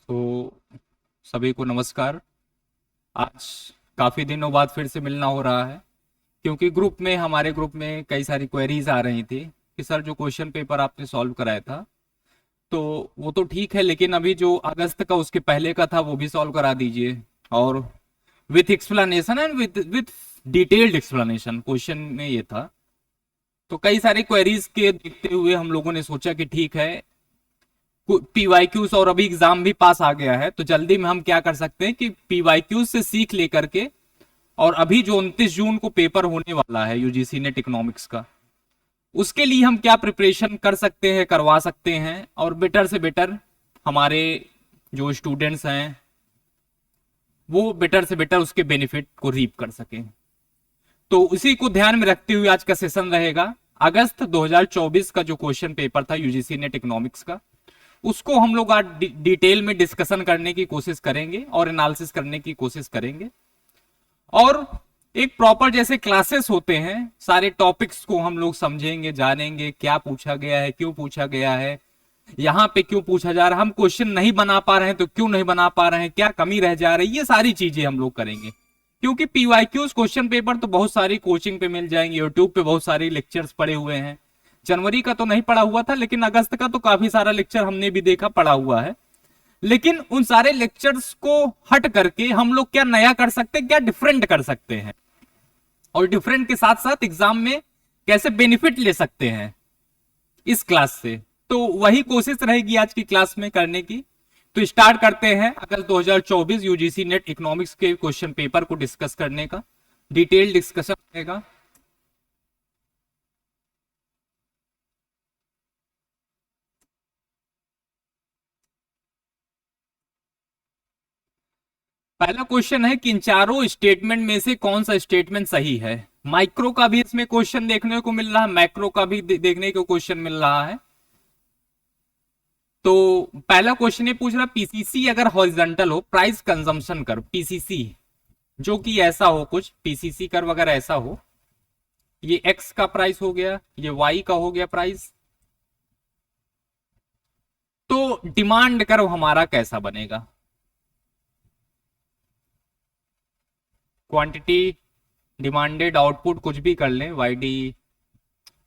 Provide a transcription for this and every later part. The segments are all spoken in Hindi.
तो सभी को नमस्कार। आज काफ़ी दिनों बाद फिर से मिलना हो रहा है, क्योंकि हमारे ग्रुप में कई सारी क्वेरीज आ रही थी कि सर जो क्वेश्चन पेपर आपने सॉल्व कराया था तो वो तो ठीक है, लेकिन अभी जो अगस्त का उसके पहले का था वो भी सॉल्व करा दीजिए, और with explanation and with detailed explanation. Question में ये था। तो कई सारी क्वेरीज के देखते हुए हम लोगों ने सोचा कि ठीक है, पीवाईक्यूज और अभी एग्जाम भी पास आ गया है, तो जल्दी में हम क्या कर सकते हैं कि पीवाईक्यूज से सीख लेकर के, और अभी जो 29 जून को पेपर होने वाला है यूजीसी नेट इकोनॉमिक्स का, उसके लिए हम क्या प्रिपरेशन कर सकते हैं, करवा सकते हैं, और बेटर से बेटर हमारे जो स्टूडेंट्स हैं वो बेटर से बेटर उसके बेनिफिट को रीप कर सकें। तो उसी को ध्यान में रखते हुए आज का सेशन रहेगा। अगस्त 2024 का जो क्वेश्चन पेपर था यूजीसी नेट इकोनॉमिक्स का, उसको हम लोग आज डिटेल में डिस्कशन करने की कोशिश करेंगे और एनालिसिस करने की कोशिश करेंगे। और एक प्रॉपर जैसे क्लासेस होते हैं, सारे टॉपिक्स को हम लोग समझेंगे, जानेंगे क्या पूछा गया है, क्यों पूछा गया है, यहाँ पे क्यों पूछा जा रहा है, हम क्वेश्चन नहीं बना पा रहे हैं तो क्यों नहीं बना पा रहे हैं, क्या कमी रह जा रही है, ये सारी चीजें हम लोग करेंगे। क्योंकि पीवाईक्यूज क्वेश्चन पेपर तो बहुत सारी कोचिंग पे मिल जाएंगे, यूट्यूब पे बहुत सारे लेक्चर्स पड़े हुए हैं। जनवरी का तो नहीं पड़ा हुआ था, लेकिन अगस्त का तो काफी सारा लेक्चर हमने भी देखा पड़ा हुआ है। लेकिन उन सारे लेक्चर्स को हट करके हम लोग क्या नया कर सकते हैं, क्या डिफरेंट कर सकते हैं, और डिफरेंट के साथ साथ एग्जाम में कैसे बेनिफिट ले सकते हैं इस क्लास से। तो वही कोशिश रहेगी आज की क्लास में करने की। तो स्टार्ट करते हैं अगस्त 2024 यूजीसी नेट इकोनॉमिक्स के क्वेश्चन पेपर को डिस्कस करने का। डिटेल डिस्कशन रहेगा। पहला क्वेश्चन है कि इन चारों स्टेटमेंट में से कौन सा स्टेटमेंट सही है। माइक्रो का भी इसमें क्वेश्चन देखने को मिल रहा है, मैक्रो का भी देखने को क्वेश्चन मिल रहा है। तो पहला क्वेश्चन ये पूछ रहा, पीसीसी अगर हॉरिजॉन्टल हो, प्राइस कंजम्पशन कर्व पीसीसी, जो कि ऐसा हो, कुछ पीसीसी कर्व अगर ऐसा हो, ये एक्स का प्राइस हो गया, ये वाई का हो गया प्राइस, तो डिमांड कर्व हमारा कैसा बनेगा। क्वांटिटी, डिमांडेड, आउटपुट कुछ भी कर लें, वाई डी,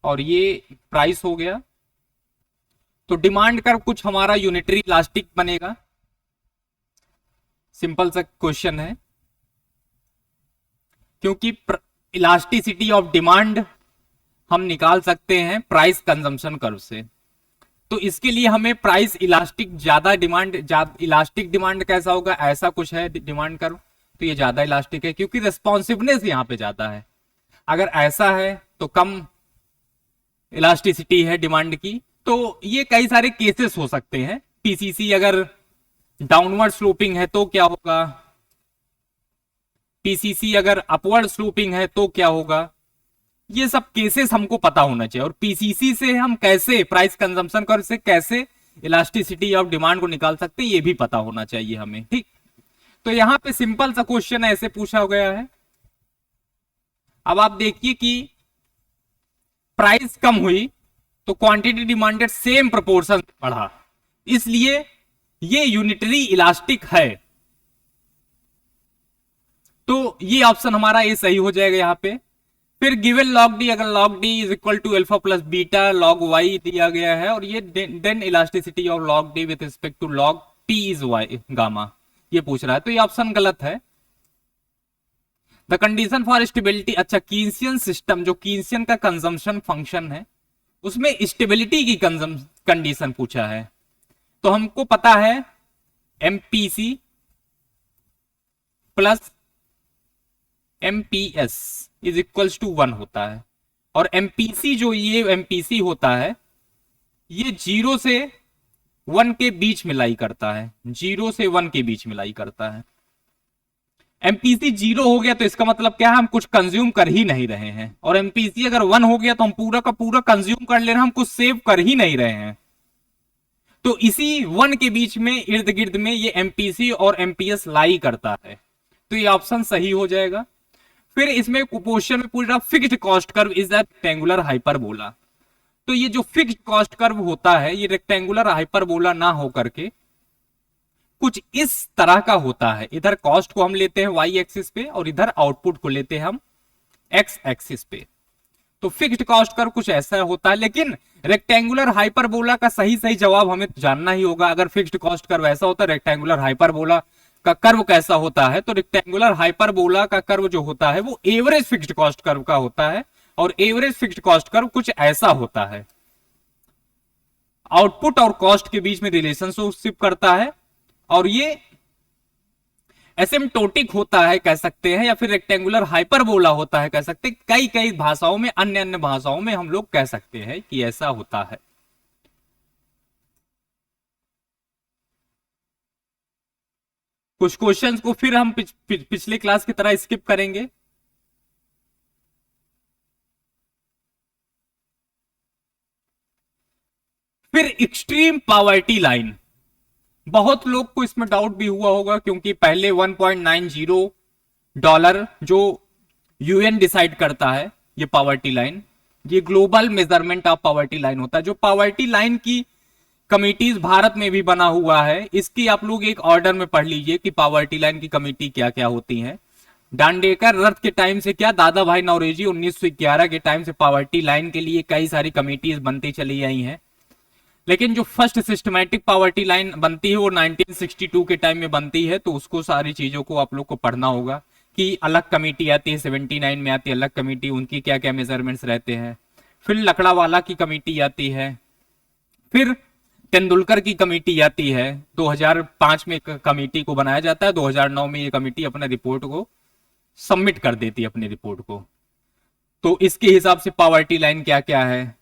और ये प्राइस हो गया। तो डिमांड कर्व कुछ हमारा यूनिटरी इलास्टिक बनेगा। सिंपल सा क्वेश्चन है, क्योंकि इलास्टिसिटी ऑफ डिमांड हम निकाल सकते हैं प्राइस कंजम्पशन कर्व से। तो इसके लिए हमें प्राइस इलास्टिक, ज्यादा डिमांड, इलास्टिक डिमांड कैसा होगा, ऐसा कुछ है डिमांड कर्व, तो ये ज्यादा इलास्टिक है क्योंकि रेस्पॉन्सिवनेस यहां पे ज्यादा है। अगर ऐसा है तो कम इलास्टिसिटी है डिमांड की। तो ये कई सारे केसेस हो सकते हैं। पीसीसी अगर डाउनवर्ड स्लोपिंग है तो क्या होगा, पीसीसी अगर अपवर्ड स्लोपिंग है तो क्या होगा, ये सब केसेस हमको पता होना चाहिए। और पीसीसी से हम कैसे, प्राइस कंजम्पशन कर्व से कैसे इलास्टिसिटी ऑफ डिमांड को निकाल सकते हैं, ये भी पता होना चाहिए हमें। ठीक, तो यहां पे सिंपल सा क्वेश्चन ऐसे पूछा गया है। अब आप देखिए कि प्राइस कम हुई तो क्वांटिटी डिमांडेड सेम प्रोपोर्शन बढ़ा, इसलिए ये यूनिटरी इलास्टिक है। तो ये ऑप्शन हमारा ये सही हो जाएगा यहां पे। फिर गिवन लॉग डी, अगर log D is equal to alpha plus beta log Y दिया गया है, और ये then elasticity of log D with respect to log P is Y gamma, ये पूछ रहा है, तो ये ऑप्शन गलत है। द कंडीशन फॉर स्टेबिलिटी, अच्छा कीन्सियन सिस्टम, जो कीन्सियन का कंजम्पशन फंक्शन है, उसमें स्टेबिलिटी की कंडीशन पूछा है। तो हमको पता है MPC plus MPS is equals to 1 होता है, और एमपीसी, जो ये एमपीसी होता है, ये 0 से 1 के बीच मिलाई करता है, 0 से 1 के बीच मिलाई करता है। एमपीसी 0 हो गया तो इसका मतलब क्या है, हम कुछ कंज्यूम कर ही नहीं रहे हैं, और एमपीसी अगर 1 हो गया तो हम पूरा का पूरा कंज्यूम कर ले रहे हैं, हम कुछ सेव कर ही नहीं रहे हैं। तो इसी 1 के बीच में, इर्द गिर्द में ये एमपीसी और एमपीएस लाई करता है, तो ये ऑप्शन सही हो जाएगा। फिर इसमें क्वेश्चन में पूछ रहा, fixed cost curve is the rectangular hyperbola. तो ये जो फिक्स्ड कॉस्ट कर्व होता है, ये रेक्टेंगुलर हाइपरबोला ना हो करके कुछ इस तरह का होता है। इधर कॉस्ट को हम लेते हैं वाई एक्सिस पे और इधर आउटपुट को लेते हैं हम एक्स एक्सिस पे। तो फिक्स्ड कॉस्ट कर्व कुछ ऐसा होता है, लेकिन रेक्टेंगुलर हाइपरबोला का सही सही जवाब हमें जानना ही होगा। अगर फिक्स्ड कॉस्ट कर्व ऐसा होता है, रेक्टेंगुलर हाइपरबोला का कर्व कैसा होता है, तो रेक्टेंगुलर हाइपरबोला का कर्व जो होता है वो एवरेज फिक्स्ड कॉस्ट कर्व का होता है, और एवरेज फिक्स्ड कॉस्ट कर्व कुछ ऐसा होता है। आउटपुट और कॉस्ट के बीच में रिलेशनशिप करता है, और ये एसिम्प्टोटिक होता है कह सकते हैं, या फिर रेक्टेंगुलर हाइपरबोला होता है कह सकते हैं। कई कई भाषाओं में, अन्य अन्य भाषाओं में हम लोग कह सकते हैं कि ऐसा होता है। कुछ क्वेश्चंस को फिर हम पिछले क्लास की तरह स्किप करेंगे। फिर एक्सट्रीम पावर्टी लाइन, बहुत लोग को इसमें डाउट भी हुआ होगा, क्योंकि पहले $1.90 जो यूएन डिसाइड करता है, ये पावर्टी लाइन, ये global measurement of poverty line होता है। जो पावर्टी लाइन की कमिटीज भारत में भी बना हुआ है, इसकी आप लोग एक ऑर्डर में पढ़ लीजिए कि पावर्टी लाइन की कमिटी क्या क्या होती है। डांडेकर रथ के टाइम से क्या, दादा भाई नौरोजी 1911 के टाइम से पावर्टी लाइन के लिए कई सारी कमिटीज बनती चली आई हैं। लेकिन जो फर्स्ट सिस्टमैटिक पावर्टी लाइन बनती है वो 1962 के टाइम में बनती है, तो उसको सारी चीजों को आप लोग को पढ़ना होगा कि अलग कमेटी आती है, 79 में आती है अलग कमेटी, उनकी क्या क्या मेजरमेंट्स रहते हैं। फिर लकड़ावाला की कमेटी आती है, फिर तेंदुलकर की कमेटी आती है, 2005 में कमेटी को बनाया जाता है, 2009 में ये कमेटी अपने रिपोर्ट को सबमिट कर देती है, अपनी रिपोर्ट को। तो इसके हिसाब से पावर्टी लाइन क्या क्या है।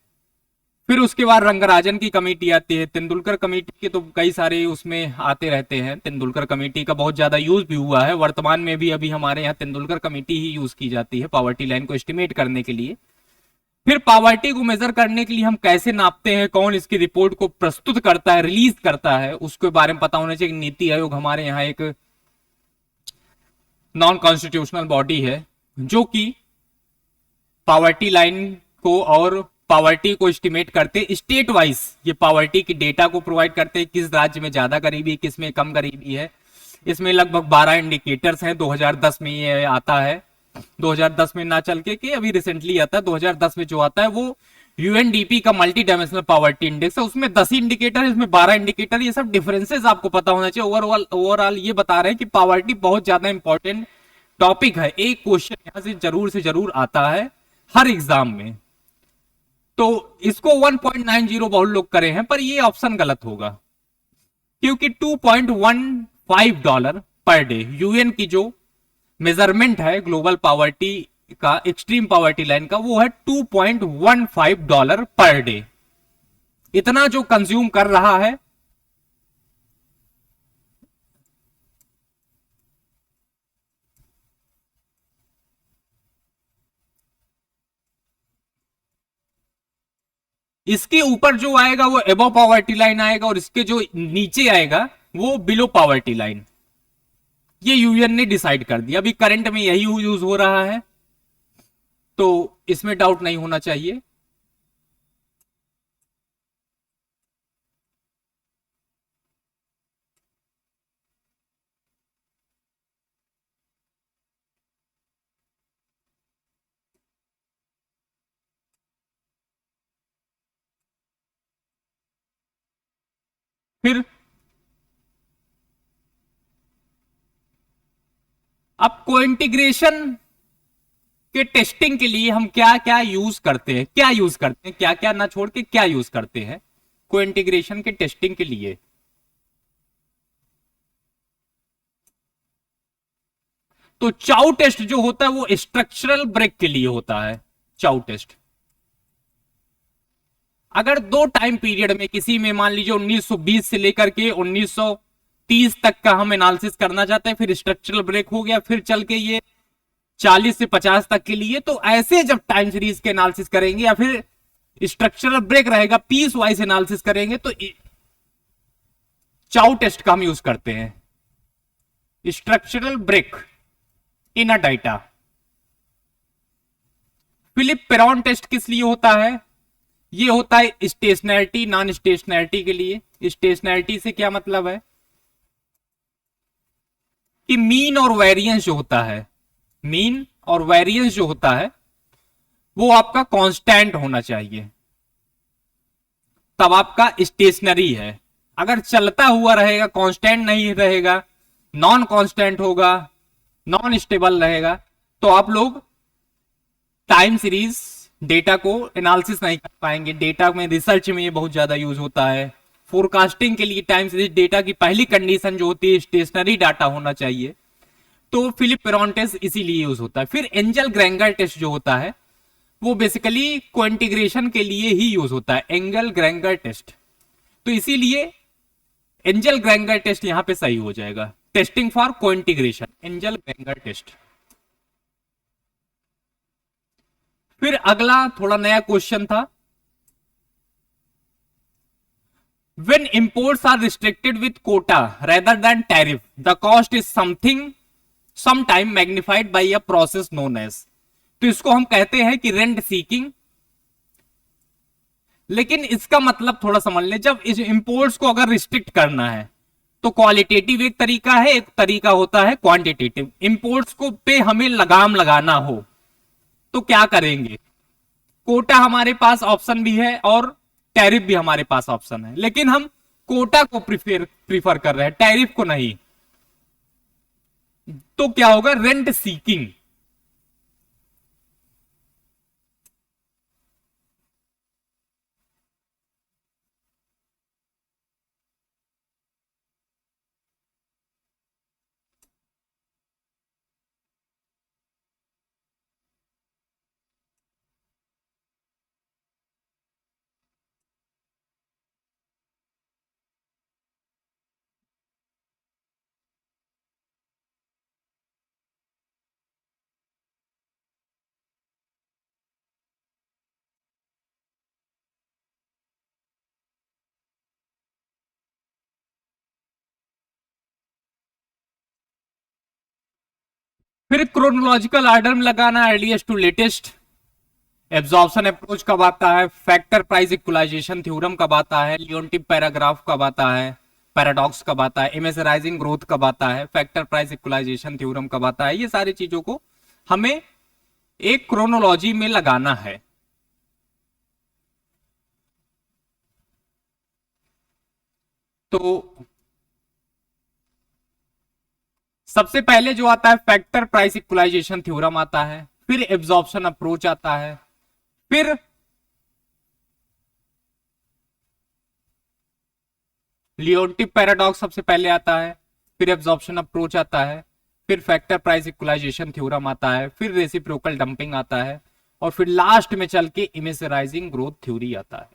फिर उसके बाद रंगराजन की कमेटी आती है। तेंदुलकर कमेटी के तो कई सारे उसमें आते रहते हैं, तेंदुलकर कमेटी का बहुत ज्यादा यूज भी हुआ है, वर्तमान में भी अभी हमारे यहाँ तेंदुलकर कमेटी ही यूज की जाती है पावर्टी लाइन को एस्टिमेट करने के लिए। फिर पावर्टी को मेजर करने के लिए हम कैसे नापते हैं, कौन इसकी रिपोर्ट को प्रस्तुत करता है, रिलीज करता है, उसके बारे में पता होना चाहिए। नीति आयोग हमारे यहाँ एक नॉन कॉन्स्टिट्यूशनल बॉडी है जो कि पावर्टी लाइन को और पावर्टी को एस्टिमेट करते स्टेट वाइज, ये पावर्टी की डेटा को प्रोवाइड करते हैं, किस राज्य में ज्यादा गरीबी, किस में कम गरीबी है। इसमें लगभग 12 इंडिकेटर्स हैं। 2010 में ये आता है, 2010 में ना चल के अभी रिसेंटली आता है। 2010 में जो आता है वो यूएनडीपी का मल्टी डायमेंशनल पावर्टी इंडेक्स है, उसमें 10 इंडिकेटर, इसमें 12 इंडिकेटर। ये सब डिफरेंसेस आपको पता होना चाहिए। ओवरऑल ये बता रहे हैं कि पावर्टी बहुत ज्यादा इंपॉर्टेंट टॉपिक है। एक क्वेश्चन यहां से जरूर आता है हर एग्जाम में। तो इसको 1.90 बहुत लोग करे हैं, पर ये ऑप्शन गलत होगा, क्योंकि $2.15 पर डे यूएन की जो मेजरमेंट है ग्लोबल पावर्टी का, एक्सट्रीम पावर्टी लाइन का, वो है $2.15 पर डे। इतना जो कंज्यूम कर रहा है, इसके ऊपर जो आएगा वो एबव पावर्टी लाइन आएगा, और इसके जो नीचे आएगा वो बिलो पावर्टी लाइन। ये यूएन ने डिसाइड कर दिया। अभी करंट में यही यूज हो रहा है, तो इसमें डाउट नहीं होना चाहिए। फिर अब कोइंटीग्रेशन के टेस्टिंग के लिए हम क्या क्या यूज करते हैं, क्या क्या ना छोड़ के क्या यूज करते हैं कोइंटीग्रेशन के टेस्टिंग के लिए। तो चाउ टेस्ट जो होता है वो स्ट्रक्चरल ब्रेक के लिए होता है। चाउ टेस्ट अगर दो टाइम पीरियड में किसी में, मान लीजिए 1920 से लेकर के 1930 तक का हम एनालिसिस करना चाहते हैं, फिर स्ट्रक्चरल ब्रेक हो गया, फिर चल के ये 40 से 50 तक के लिए, तो ऐसे जब टाइम सीरीज के एनालिसिस करेंगे या फिर स्ट्रक्चरल ब्रेक रहेगा, पीस वाइज एनालिसिस करेंगे, तो चाउ टेस्ट का हम यूज करते हैं। Structural break in a data. Phillips Perron test किस लिए होता है? ये होता है स्टेशनैरिटी, नॉन स्टेशनैरिटी के लिए। स्टेशनैरिटी से क्या मतलब है? कि मीन और वेरिएंस जो होता है, मीन और वेरिएंस जो होता है वो आपका कांस्टेंट होना चाहिए, तब आपका स्टेशनरी है। अगर चलता हुआ रहेगा, कांस्टेंट नहीं रहेगा, नॉन कांस्टेंट होगा, नॉन स्टेबल रहेगा, तो आप लोग टाइम सीरीज डेटा को एनालिसिस नहीं कर पाएंगे। डेटा में, रिसर्च में ये बहुत ज्यादा यूज होता है। फोरकास्टिंग के लिए टाइम सीरीज डेटा की पहली कंडीशन जो होती है स्टेशनरी डाटा होना चाहिए, तो फिलिप पेरॉन टेस्ट इसीलिए यूज होता है। फिर एंजल ग्रेंगर टेस्ट जो होता है वो बेसिकली कोइंटीग्रेशन के लिए ही यूज होता है, एंगल ग्रेंगर टेस्ट। तो इसीलिए एंजल ग्रेंगर टेस्ट यहां पे सही हो जाएगा, टेस्टिंग फॉर कोइंटीग्रेशन, एंजल ग्रेंगर टेस्ट। फिर अगला थोड़ा नया क्वेश्चन था, when imports are restricted with quota rather than tariff, the cost is sometime magnified by a process known as। तो इसको हम कहते हैं कि रेंट सीकिंग। लेकिन इसका मतलब थोड़ा समझ लें, जब इस इंपोर्ट्स को अगर रिस्ट्रिक्ट करना है तो क्वालिटेटिव एक तरीका है, एक तरीका होता है क्वांटिटेटिव। इंपोर्ट्स को पे हमें लगाम लगाना हो तो क्या करेंगे, कोटा हमारे पास ऑप्शन भी है और टैरिफ भी हमारे पास ऑप्शन है, लेकिन हम कोटा को प्रीफर कर रहे हैं, टैरिफ को नहीं। तो क्या होगा, रेंट सीकिंग। फिर क्रोनोलॉजिकल ऑर्डर में लगाना, earliest to latest. Absorption approach कब आता है, फैक्टर प्राइस इक्वलाइजेशन थ्योरम कब आता है, लियोनटिव पैराग्राफ कब आता है, पैराडॉक्स कब आता है, इमेजराइजिंग ग्रोथ कब आता है, फैक्टर प्राइस इक्वलाइजेशन थ्योरम कब आता है, ये सारी चीजों को हमें एक क्रोनोलॉजी में लगाना है। तो सबसे पहले जो आता है फैक्टर प्राइस इक्वलाइजेशन थ्योरम आता है, फिर एब्जॉर्प्शन अप्रोच आता है, फिर लियोनटिव पैराडॉक्स सबसे पहले आता है, फिर एब्जॉर्प्शन अप्रोच आता है, फिर फैक्टर प्राइस इक्वलाइजेशन थ्योरम आता है, फिर रेसिप्रोकल डंपिंग आता है, और फिर लास्ट में चल के इमेजराइजिंग ग्रोथ थ्योरी आता है।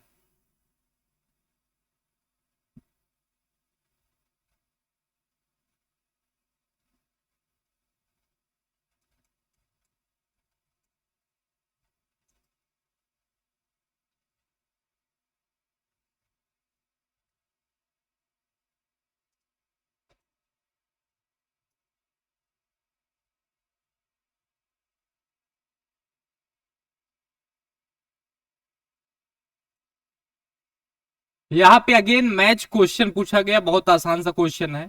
यहां पे अगेन मैच क्वेश्चन पूछा गया, बहुत आसान सा क्वेश्चन है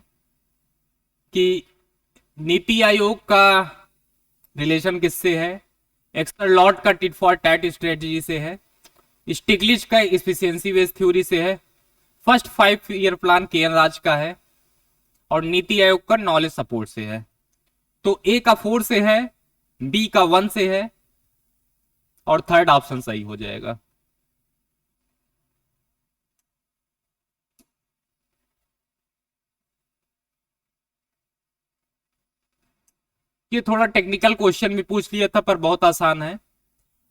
कि नीति आयोग का रिलेशन किससे है, एक्सटर लॉट का टिट फॉर टैट स्ट्रेटजी से है, स्टिग्लिच का एफिशिएंसी बेस्ड थ्योरी से है, फर्स्ट 5 ईयर प्लान के एन राज का है, और नीति आयोग का नॉलेज सपोर्ट से है। तो ए का 4 से है, बी का 1 से है, और थर्ड ऑप्शन सही हो जाएगा। ये थोड़ा टेक्निकल क्वेश्चन भी पूछ लिया था पर बहुत आसान है।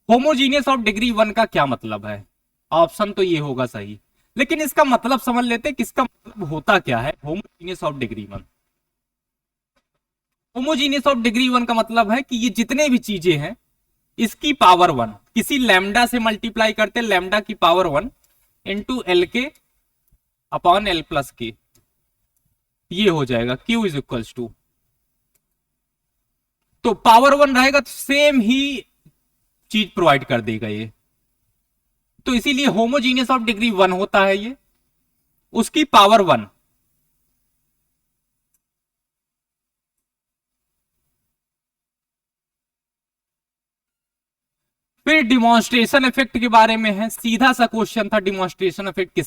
होमोजीनियस ऑफ डिग्री 1 का क्या मतलब है, ऑप्शन तो ये होगा सही, लेकिन इसका मतलब समझ लेते हैं, किसका मतलब होता क्या है homogeneous of degree 1। Homogeneous of degree 1 का मतलब है कि ये जितने भी चीजें हैं इसकी पावर 1, किसी लैम्डा से मल्टीप्लाई करते, लैम्डा की पावर 1 इंटू एल के अपॉन एल प्लस के, ये हो जाएगा Q इज इक्वल्स टू। तो पावर 1 रहेगा तो सेम ही चीज प्रोवाइड कर देगा ये, तो इसीलिए होमोजीनियस ऑफ डिग्री 1 होता है ये, उसकी पावर 1। फिर डिमॉन्स्ट्रेशन इफेक्ट के बारे में है, सीधा सा क्वेश्चन था, डिमॉन्स्ट्रेशन इफेक्ट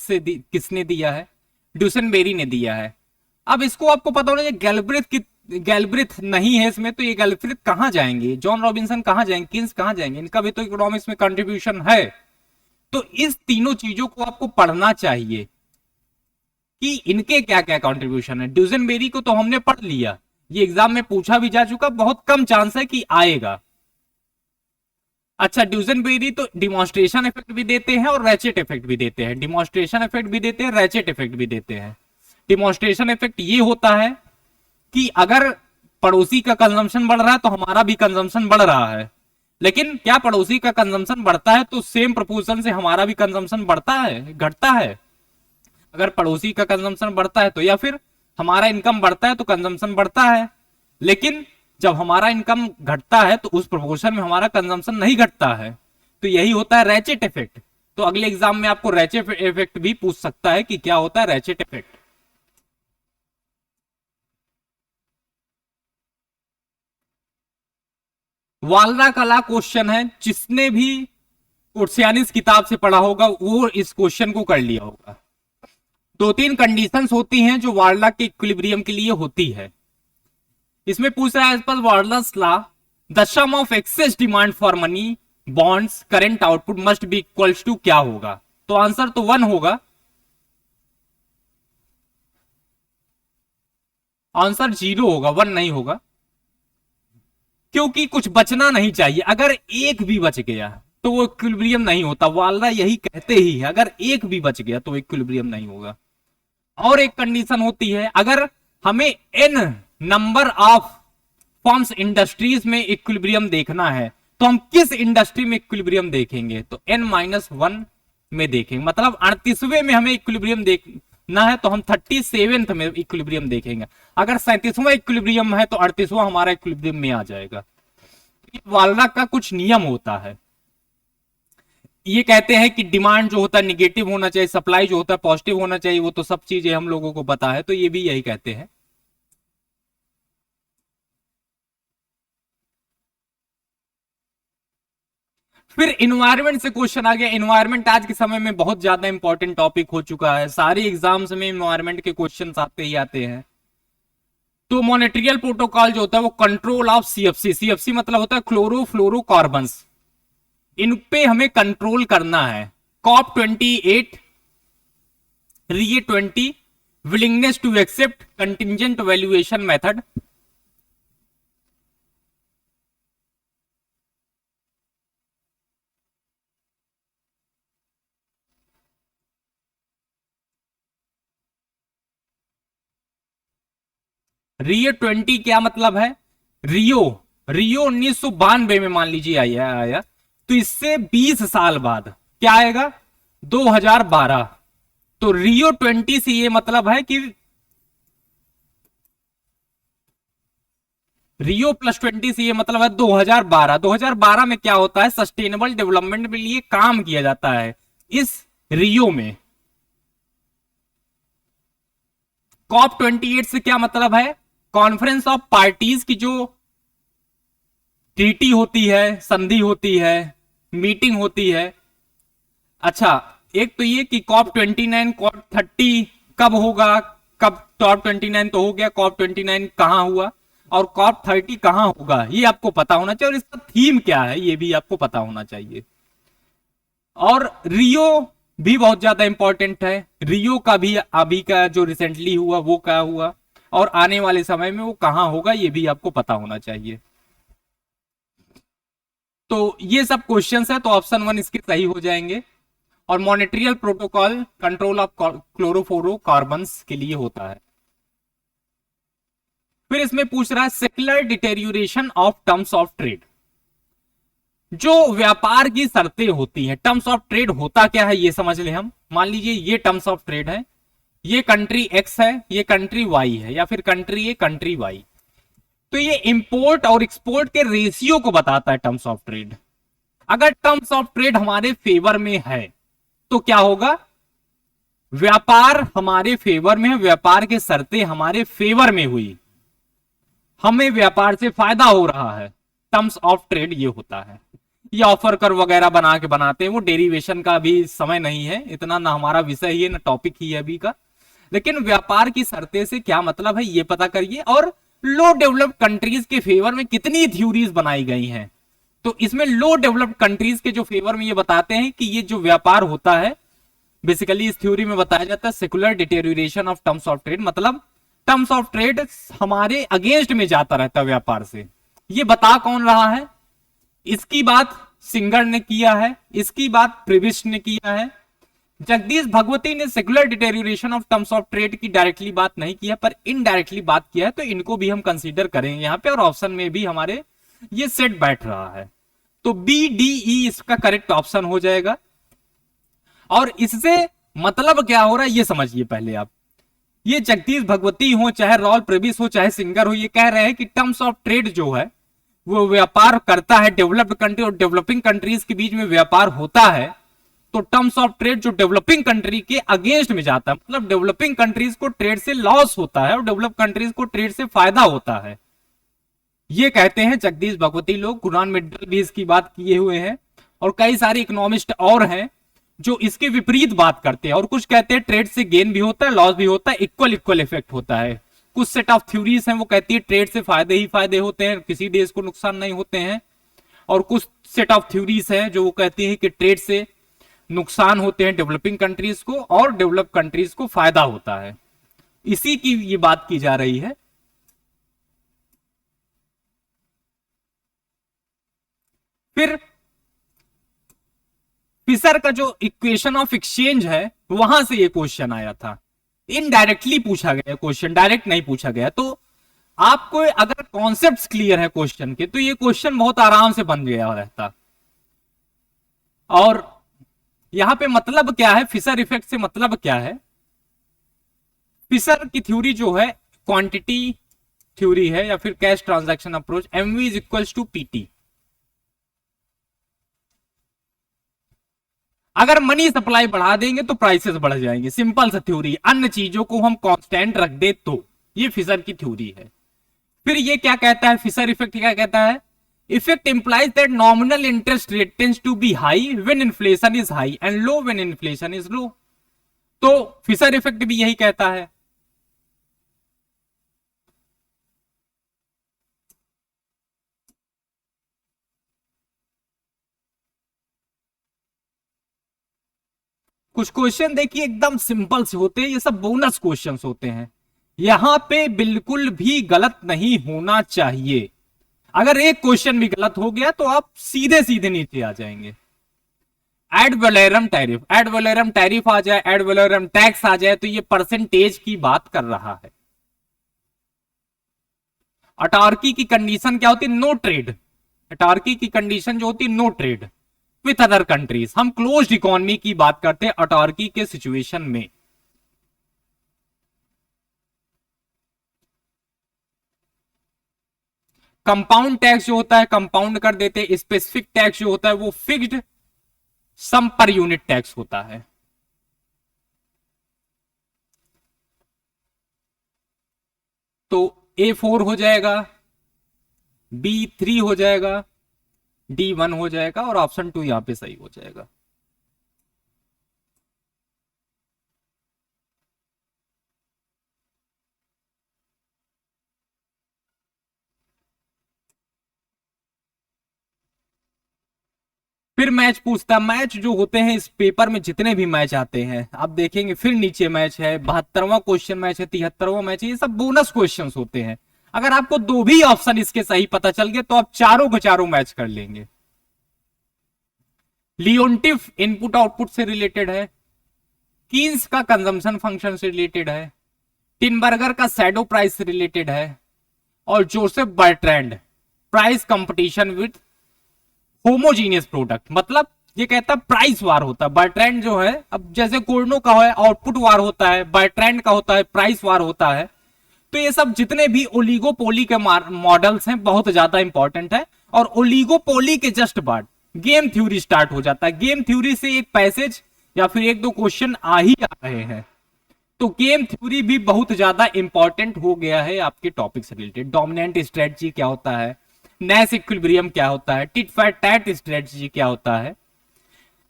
किसने दिया है? ड्यूसेनबेरी ने दिया है। अब इसको आपको पता होना चाहिए, गैल्ब्रिथ नहीं है इसमें, तो ये गैल्ब्रिथ कहां जाएंगे, जॉन रॉबिन्सन कहां जाएंगे, किन्स कहां जाएंगे, इनका भी तो इकोनॉमिक्स में कंट्रीब्यूशन है। तो इस तीनों चीजों को आपको पढ़ना चाहिए कि इनके क्या क्या कंट्रीब्यूशन है। ड्यूसेनबेरी को तो हमने पढ़ लिया, ये एग्जाम में पूछा भी जा चुका, बहुत कम चांस है कि आएगा। अच्छा, ड्यूसेनबेरी तो डिमॉन्स्ट्रेशन इफेक्ट भी देते हैं और रैचेट इफेक्ट भी देते हैं, डिमॉन्स्ट्रेशन इफेक्ट भी देते हैं, रैचेट इफेक्ट भी देते हैं। डिमॉन्स्ट्रेशन इफेक्ट ये होता है कि अगर पड़ोसी का कंजम्पशन बढ़ रहा है तो हमारा भी कंजम्पशन बढ़ रहा है, लेकिन क्या पड़ोसी का कंजम्पशन बढ़ता है तो सेम प्रोपोर्शन से हमारा भी कंजम्पशन बढ़ता है, घटता है? अगर पड़ोसी का कंजम्पशन बढ़ता है तो, या फिर हमारा इनकम बढ़ता है तो कंजम्पशन बढ़ता है, लेकिन जब हमारा इनकम घटता है तो उस प्रोपोर्शन में हमारा कंजम्पशन नहीं घटता है, तो यही होता है रैचेट इफेक्ट। तो अगले एग्जाम में आपको रैचेट इफेक्ट भी पूछ सकता है कि क्या होता है रैचेट इफेक्ट। वालरा कला क्वेश्चन है, जिसने भी कोर्सियानिस किताब से पढ़ा होगा वो इस क्वेश्चन को कर लिया होगा। दो तीन कंडीशंस होती हैं जो वार्ला के इक्विलिब्रियम के लिए होती है। इसमें पूछ रहा है, as per Walras law the sum of excess demand for money bonds current output must be equals to क्या होगा? तो आंसर तो 1 होगा, आंसर 0 होगा, 1 नहीं होगा, क्योंकि कुछ बचना नहीं चाहिए। अगर एक भी बच गया तो वो इक्विलिब्रियम नहीं होता, वालरा यही कहते ही है, अगर एक भी बच गया तो इक्विलिब्रियम नहीं होगा। और एक कंडीशन होती है, अगर हमें n number of forms industries में इक्विलिब्रियम देखना है तो हम किस इंडस्ट्री में इक्विलिब्रियम देखेंगे? तो n-1 में देखेंगे, मतलब 38वें में हमें इक्विलिब्रियम देखना है तो हम 37th में इक्विलिब्रियम देखेंगे। अगर 37वां इक्विलिब्रियम है तो 38वां हमारा इक्विलिब्रियम में आ जाएगा। वालरा का कुछ नियम होता है, ये कहते हैं कि डिमांड जो होता है निगेटिव होना चाहिए, सप्लाई जो होता है पॉजिटिव होना चाहिए, वो तो सब चीजें हम लोगों को पता है, तो ये भी यही कहते हैं। फिर इन्वायरमेंट से क्वेश्चन आ गया। इन्वायरमेंट आज के समय में बहुत ज्यादा इंपॉर्टेंट टॉपिक हो चुका है, सारे एग्जाम्स में इन्वायरमेंट के क्वेश्चन आते ही आते हैं। तो मॉनेट्रियल प्रोटोकॉल जो होता है वो कंट्रोल ऑफ सीएफसी मतलब होता है क्लोरोफ्लोरोकार्बन्स, इन पे हमें कंट्रोल करना है। कॉप 28 रिए 20 willingness to accept contingent valuation method. रियो 20 क्या मतलब है? रियो रियो 1992 में मान लीजिए आया, तो इससे 20 साल बाद क्या आएगा? 2012। तो रियो 20 से ये मतलब है कि रियो +20 से ये मतलब है 2012। 2012 में क्या होता है? सस्टेनेबल डेवलपमेंट के लिए काम किया जाता है इस रियो में। कॉप 28 से क्या मतलब है? कॉन्फ्रेंस ऑफ पार्टीज की जो ट्रीटी होती है, संधि होती है, मीटिंग होती है। अच्छा, एक तो ये कि कॉप 29 कॉप 30 कब होगा, कब कॉप 29 तो हो गया, कॉप 29 कहां हुआ और कॉप 30 कहां होगा, ये आपको पता होना चाहिए, और इसका थीम क्या है ये भी आपको पता होना चाहिए। और रियो भी बहुत ज्यादा इंपॉर्टेंट है, रियो का भी अभी का जो रिसेंटली हुआ वो क्या हुआ और आने वाले समय में वो कहां होगा ये भी आपको पता होना चाहिए। तो ये सब क्वेश्चंस है, तो ऑप्शन 1 इसके सही हो जाएंगे। और मॉनेट्रियल प्रोटोकॉल कंट्रोल ऑफ क्लोरोफ्लोरोकार्बन्स के लिए होता है। फिर इसमें पूछ रहा है secular deterioration of terms of trade. जो व्यापार की शर्तें होती हैं, टर्म्स ऑफ ट्रेड होता क्या है ये समझ ले हम। मान लीजिए ये टर्म्स ऑफ ट्रेड है, ये कंट्री एक्स है, ये कंट्री वाई है, या फिर कंट्री ए कंट्री वाई। तो ये इंपोर्ट और एक्सपोर्ट के रेशियो को बताता है टर्म्स ऑफ ट्रेड। अगर टर्म्स ऑफ ट्रेड हमारे फेवर में है तो क्या होगा? व्यापार हमारे फेवर में है, व्यापार की शर्तें हमारे फेवर में हुई, हमें व्यापार से फायदा हो रहा है, टर्म्स ऑफ ट्रेड ये होता है। या ऑफर कर वगैरह बना के बनाते हैं, वो डेरिवेशन का भी समय नहीं है इतना, ना हमारा विषय ही है ना टॉपिक ही है अभी का। लेकिन व्यापार की शर्तें से क्या मतलब है ये पता करिए, और लो डेवलप्ड कंट्रीज के फेवर में कितनी थ्योरीज बनाई गई हैं। तो इसमें लो डेवलप्ड कंट्रीज के जो फेवर में ये बताते हैं कि ये जो व्यापार होता है, बेसिकली इस थ्योरी में बताया जाता है secular deterioration of terms of trade, मतलब टर्म्स ऑफ ट्रेड हमारे अगेंस्ट में जाता रहता है व्यापार से। ये बता कौन रहा है? इसकी बात सिंगर ने किया है, इसकी बात प्रिविस्ट ने किया है। जगदीश भगवती ने secular deterioration of terms of trade की डायरेक्टली बात नहीं किया, पर इनडायरेक्टली बात किया है, तो इनको भी हम कंसीडर करेंगे यहाँ पे, और ऑप्शन में भी हमारे ये सेट बैठ रहा है। तो बी डी ई इसका करेक्ट ऑप्शन हो जाएगा। और इससे मतलब क्या हो रहा है ये समझिए पहले आप। ये जगदीश भगवती हो, चाहे रॉल प्रेविस हो, चाहे सिंगर हो, ये कह रहे हैं कि टर्म्स ऑफ ट्रेड जो है वो व्यापार करता है, डेवलप्ड कंट्री और डेवलपिंग कंट्रीज के बीच में व्यापार होता है। तो टर्म्स ऑफ ट्रेड जो डेवलपिंग कंट्री के अगेंस्ट में जाता है, मतलब डेवलपिंग कंट्रीज को ट्रेड से लॉस होता है और डेवलप कंट्रीज को ट्रेड से फायदा होता है, ये कहते हैं जगदीश भगवती लोग। गुनान मित्तल भी इसकी बात किए हुए हैं, और कई सारे इकोनॉमिस्ट और हैं जो इसके विपरीत बात करते हैं, और कुछ कहते हैं ट्रेड से गेन भी होता है, लॉस भी होता है, इक्वल इक्वल इफेक्ट होता है। कुछ सेट ऑफ थ्योरीज हैं वो कहती है ट्रेड से फायदे ही फायदे होते हैं, किसी देश को नुकसान नहीं होते हैं। और कुछ सेट ऑफ थ्योरीज हैं जो वो कहती है कि ट्रेड से नुकसान होते हैं डेवलपिंग कंट्रीज को, और डेवलप कंट्रीज को फायदा होता है। इसी की ये बात की जा रही है। फिर फिशर का जो इक्वेशन ऑफ एक्सचेंज है वहां से ये क्वेश्चन आया था, इनडायरेक्टली पूछा गया क्वेश्चन, डायरेक्ट नहीं पूछा गया। तो आपको अगर कॉन्सेप्ट्स क्लियर है क्वेश्चन के, तो ये क्वेश्चन बहुत आराम से बन गया रहता। और यहां पे मतलब क्या है, फिशर इफेक्ट से मतलब क्या है? फिशर की थ्योरी जो है क्वांटिटी थ्योरी है, या फिर cash transaction approach, MV is equals to PT. अगर मनी सप्लाई बढ़ा देंगे तो प्राइसेस बढ़ जाएंगे, सिंपल सा थ्योरी। अन्य चीजों को हम कांस्टेंट रख दे तो, ये फिशर की थ्योरी है। फिर ये क्या कहता है, फिशर इफेक्ट क्या कहता है? Effect implies that nominal interest rate tends to be high when inflation is high and low when inflation is low. तो फिशर इफेक्ट भी यही कहता है। कुछ क्वेश्चन देखिए एकदम सिंपल से होते हैं, ये सब बोनस क्वेश्चंस होते हैं, यहां पे बिल्कुल भी गलत नहीं होना चाहिए। अगर एक क्वेश्चन भी गलत हो गया तो आप सीधे सीधे नीचे आ जाएंगे। Ad valorem tariff, ad valorem tariff आ जाए, एड वैलोरम टैक्स आ जाए, तो ये परसेंटेज की बात कर रहा है। अटार्की की कंडीशन क्या होती है? No trade. अटार्की की कंडीशन जो होती है no trade with other countries. हम क्लोज्ड इकोनॉमी की बात करते हैं अटार्की के सिचुएशन में। कंपाउंड टैक्स जो होता है कंपाउंड कर देते हैं, स्पेसिफिक टैक्स जो होता है वो फिक्स्ड सम पर यूनिट टैक्स होता है। तो A4 हो जाएगा, B3 हो जाएगा, D1 हो जाएगा, और ऑप्शन 2 यहां पे सही हो जाएगा। फिर मैच पूछता, मैच जो होते हैं इस पेपर में जितने भी मैच आते हैं आप देखेंगे, फिर नीचे मैच है, 72वां क्वेश्चन मैच है, 73वां मैच है, ये सब बोनस क्वेश्चंस होते हैं। अगर आपको दो भी ऑप्शन इसके सही पता चल गए तो आप चारों के चारों मैच कर लेंगे। लियोन्टिफ इनपुट आउटपुट से रिलेटेड है, कीन्स का कंजम्पशन फंक्शन से रिलेटेड है, टिनबर्गर का शैडो प्राइस से रिलेटेड है, और Joseph Bertrand price competition with homogeneous product. मतलब ये कहता है प्राइस वार होता है। बर्ट्रैंड जो है, अब जैसे कोर्नो का है आउटपुट वार होता है, बर्ट्रैंड का होता है प्राइस वार होता है। तो ये सब जितने भी ओलिगोपोली के मॉडल्स हैं बहुत ज्यादा इंपॉर्टेंट है। और ओलिगोपोली के जस्ट बाद गेम थ्योरी स्टार्ट हो जाता है। गेम थ्योरी से एक पैसेज या फिर एक दो क्वेश्चन आ ही आ रहे हैं। तो गेम थ्योरी भी बहुत ज्यादा इंपॉर्टेंट हो गया है आपके टॉपिक से रिलेटेड। डोमिनेंट स्ट्रेटजी क्या होता है, नैश इक्विलिब्रियम क्या होता है, टिट फॉर टैट स्ट्रेटजी क्या होता है,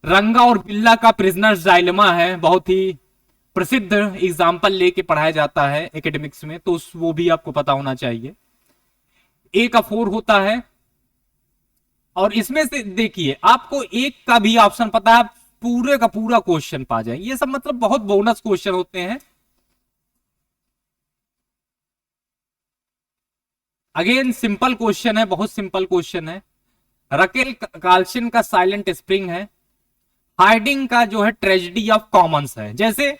रंगा और बिल्ला का प्रिजनर्स डायलेमा है, बहुत ही प्रसिद्ध एग्जाम्पल लेके पढ़ाया जाता है एकेडमिक्स में, तो वो भी आपको पता होना चाहिए। ए का 4 होता है, और इसमें से देखिए आपको एक का भी ऑप्शन पता है, पूरे का पूरा क्वेश्चन पा जाए, ये सब मतलब बहुत बोनस क्वेश्चन होते हैं। अगेन सिंपल क्वेश्चन है, बहुत सिंपल क्वेश्चन है। रकेल कार्लसन का साइलेंट स्प्रिंग है। हार्डिंग का जो है ट्रेजेडी ऑफ कॉमन्स है। जैसे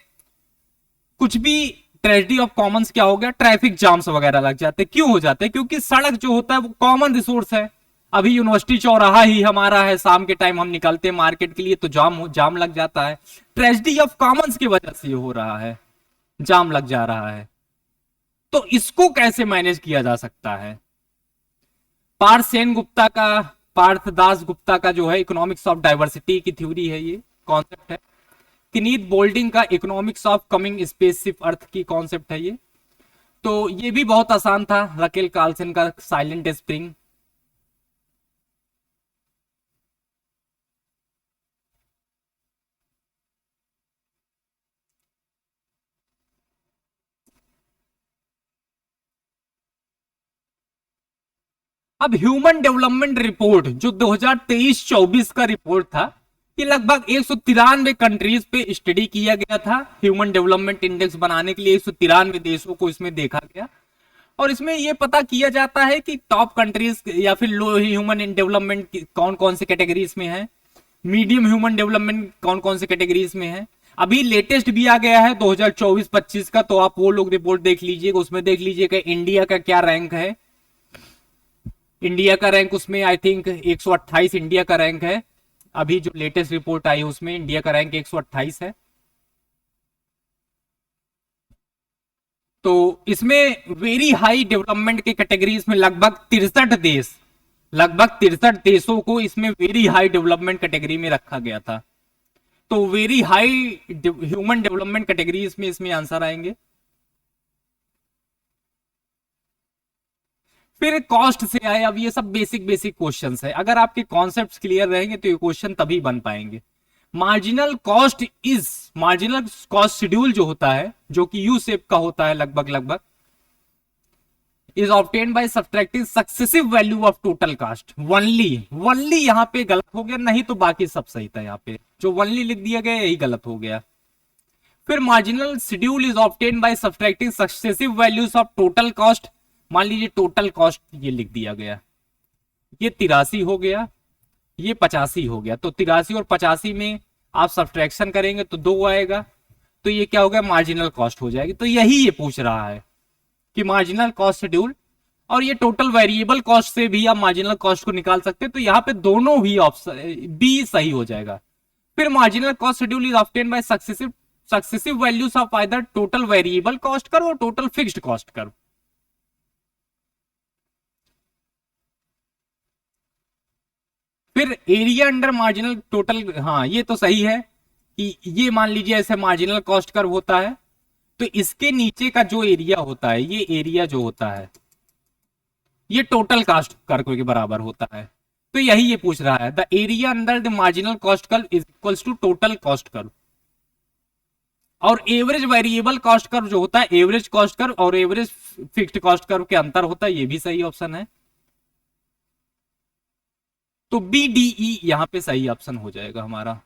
कुछ भी ट्रेजेडी ऑफ कॉमन्स क्या हो गया, ट्रैफिक जाम्स वगैरह लग जाते हैं। क्यों हो जाते हैं? क्योंकि सड़क जो होता है वो कॉमन रिसोर्स है। अभी यूनिवर्सिटी चौराहा ही हमारा है, शाम के टाइम हम निकलते हैं मार्केट के लिए तो जाम लग जाता है। ट्रेजेडी ऑफ कॉमन्स की वजह से ये हो रहा है, जाम लग जा रहा है। तो इसको कैसे मैनेज किया जा सकता है? पार्थ सेन गुप्ता का, पार्थ दास गुप्ता का जो है इकोनॉमिक्स ऑफ डाइवर्सिटी की थ्योरी है, ये कॉन्सेप्ट है। किनीत बोल्डिंग का इकोनॉमिक्स ऑफ कमिंग स्पेसशिप अर्थ की कॉन्सेप्ट है ये। तो ये भी बहुत आसान था, रकेल कार्लसन का साइलेंट स्प्रिंग। अब ह्यूमन डेवलपमेंट रिपोर्ट जो 2023-24 का रिपोर्ट था, ये लगभग 193 कंट्रीज पे स्टडी किया गया था। ह्यूमन डेवलपमेंट इंडेक्स बनाने के लिए 193 देशों को इसमें देखा गया, और इसमें यह पता किया जाता है कि टॉप कंट्रीज या फिर लो ह्यूमन डेवलपमेंट कौन कौन से कैटेगरीज में है, मीडियम ह्यूमन डेवलपमेंट कौन कौन से कैटेगरीज में है। अभी लेटेस्ट भी आ गया है 2024-25 का, तो आप वो लोग रिपोर्ट देख लीजिएगा, उसमें देख लीजिएगा इंडिया का क्या रैंक है। इंडिया का रैंक उसमें आई थिंक 128 इंडिया का रैंक है। अभी जो लेटेस्ट रिपोर्ट आई उसमें इंडिया का रैंक 128 है। तो इसमें वेरी हाई डेवलपमेंट के कैटेगरीज में लगभग 63 देशों को इसमें वेरी हाई डेवलपमेंट कैटेगरी में रखा गया था। तो very high human development categories में इसमें आंसर आएंगे। फिर कॉस्ट से आए, अब ये सब बेसिक बेसिक क्वेश्चंस है। अगर आपके कॉन्सेप्ट्स क्लियर रहेंगे तो ये क्वेश्चन तभी बन पाएंगे। मार्जिनल कॉस्ट शेड्यूल जो होता है, जो कि यू शेप का होता है लगभग लगभग, is obtain by subtracting successive value of total cast. Only यहां पे गलत हो गया, नहीं तो बाकी सब सही था। यहाँ पे जो वनली लिख दिया गया यही गलत हो गया। फिर marginal schedule is obtain by subtracting successive values of total cost. मान लीजिए टोटल कॉस्ट ये लिख दिया गया, ये 83 हो गया, ये 85 हो गया, तो 83 और 85 में आप सब्ट्रैक्शन करेंगे तो 2 आएगा, तो ये क्या हो गया, मार्जिनल कॉस्ट हो जाएगी। तो यही ये पूछ रहा है कि मार्जिनल कॉस्ट शेड्यूल, और ये टोटल वेरिएबल कॉस्ट से भी आप मार्जिनल कॉस्ट को निकाल सकते हैं। तो यहाँ पे दोनों ही ऑप्शन बी सही हो जाएगा। फिर marginal cost schedule is obtain bye successive values of either total variable cost curve और टोटल फिक्स्ड कॉस्ट कर्व। फिर एरिया अंडर मार्जिनल टोटल, हाँ ये तो सही है कि ये मान लीजिए ऐसे मार्जिनल कॉस्ट कर्व होता है, तो इसके नीचे का जो एरिया होता है, ये एरिया जो होता है ये टोटल कॉस्ट कर्व के बराबर होता है। तो यही ये पूछ रहा है, the area under the marginal cost curve is equals to total cost curve. और एवरेज वेरिएबल कॉस्ट कर्व जो होता है, एवरेज कॉस्ट कर्व और एवरेज फिक्स्ड कॉस्ट कर्व के अंतर होता है, ये भी सही ऑप्शन है। तो बी डी ई यहां पे सही ऑप्शन हो जाएगा हमारा।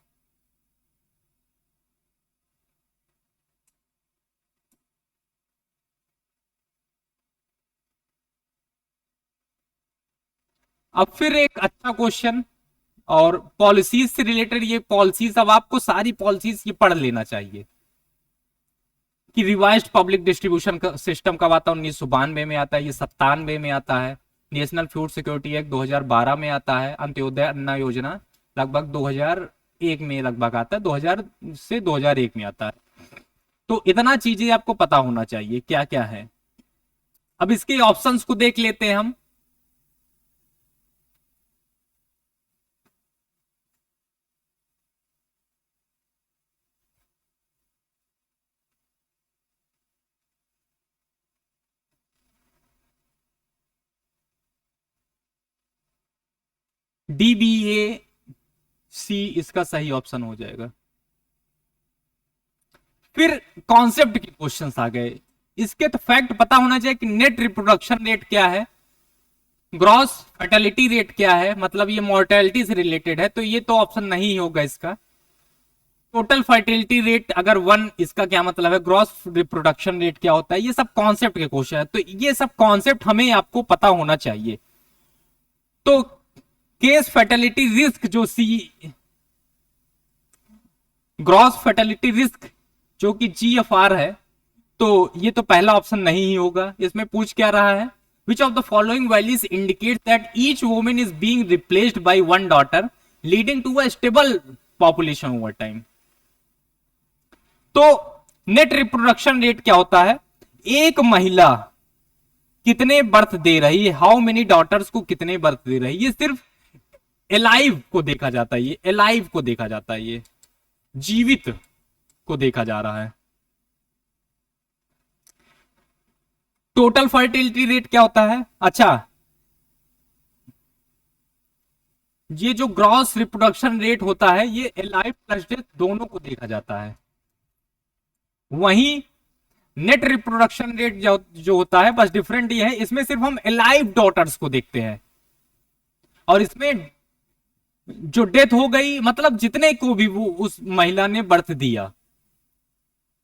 अब फिर एक अच्छा क्वेश्चन, और पॉलिसीज से रिलेटेड, ये पॉलिसीज अब आपको सारी पॉलिसीज ये पढ़ लेना चाहिए कि रिवाइज्ड पब्लिक डिस्ट्रीब्यूशन सिस्टम कब आता है, 1992 में आता है, ये 97 में आता है। नेशनल फूड सिक्योरिटी एक्ट 2012 में आता है। अंत्योदय अन्न योजना लगभग 2001 में लगभग आता है, 2000 से 2001 में आता है। तो इतना चीजें आपको पता होना चाहिए क्या क्या है। अब इसके ऑप्शंस को देख लेते हैं हम। डी बी ए सी इसका सही ऑप्शन हो जाएगा। फिर कॉन्सेप्ट के क्वेश्चंस आ गए। इसके तो फैक्ट पता होना चाहिए कि नेट रिप्रोडक्शन रेट क्या है, ग्रॉस फर्टिलिटी रेट क्या है, मतलब ये मोर्टेलिटी से रिलेटेड है, तो ये तो ऑप्शन नहीं होगा इसका। टोटल फर्टिलिटी रेट अगर 1, इसका क्या मतलब है, ग्रॉस रिप्रोडक्शन रेट क्या होता है, ये सब कॉन्सेप्ट के क्वेश्चन है, तो ये सब कॉन्सेप्ट हमें आपको पता होना चाहिए। तो केस फर्टिलिटी रिस्क जो सी, ग्रॉस फर्टिलिटी रिस्क जो कि GFR है, तो ये तो पहला ऑप्शन नहीं ही होगा। इसमें पूछ क्या रहा है, which of the following values indicate that each woman is being replaced by one daughter leading to a stable population over time. तो नेट रिप्रोडक्शन रेट क्या होता है, एक महिला कितने बर्थ दे रही है, हाउ मेनी डॉटर्स को कितने बर्थ दे रही है, ये सिर्फ एलाइव को देखा जाता है, ये एलाइव को देखा जाता है, ये जीवित को देखा जा रहा है। टोटल फर्टिलिटी रेट क्या होता है, अच्छा ये जो ग्रॉस रिप्रोडक्शन रेट होता है ये एलाइव प्लस डेथ दोनों को देखा जाता है। वहीं नेट रिप्रोडक्शन रेट जो होता है बस डिफरेंट ये है, इसमें सिर्फ हम एलाइव डॉटर्स को देखते हैं, और इसमें जो डेथ हो गई मतलब जितने को भी वो उस महिला ने बर्थ दिया,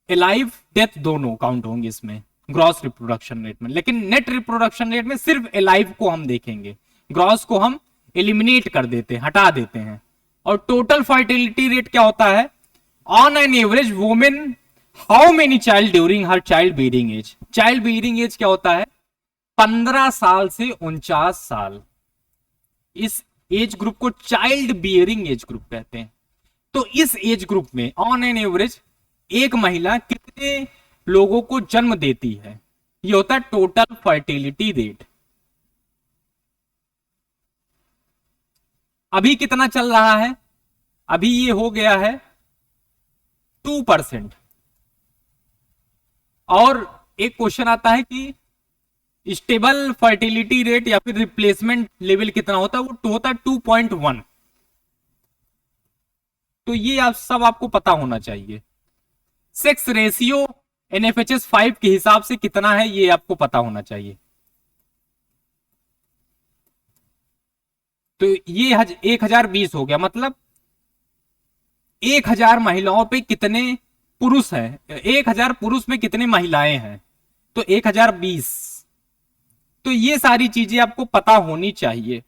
एलाइव डेथ दोनों काउंट होंगे इसमें ग्रॉस रिप्रोडक्शन रेट में। लेकिन नेट रिप्रोडक्शन रेट में सिर्फ एलाइव को हम देखेंगे, ग्रॉस को हम एलिमिनेट कर देते हैं, हटा देते हैं। और टोटल फर्टिलिटी रेट क्या होता है, on an average women how many child during her child bearing age. Child bearing age क्या होता है, 15 साल से 49 साल, इस एज ग्रुप को चाइल्ड बियरिंग एज ग्रुप कहते हैं। तो इस एज ग्रुप में ऑन एन एवरेज एक महिला कितने लोगों को जन्म देती है, ये होता है टोटल फर्टिलिटी रेट। अभी कितना चल रहा है, अभी ये हो गया है 2%। और एक क्वेश्चन आता है कि स्टेबल फर्टिलिटी रेट या फिर रिप्लेसमेंट लेवल कितना होता है, वो होता है 2.1। तो ये आप सब आपको पता होना चाहिए। सेक्स रेशियो NFHS 5 के हिसाब से कितना है ये आपको पता होना चाहिए। तो ये 1020 हो गया, मतलब 1000 महिलाओं पे कितने पुरुष हैं, 1000 पुरुष में कितने महिलाएं हैं, तो 1020। तो ये सारी चीजें आपको पता होनी चाहिए।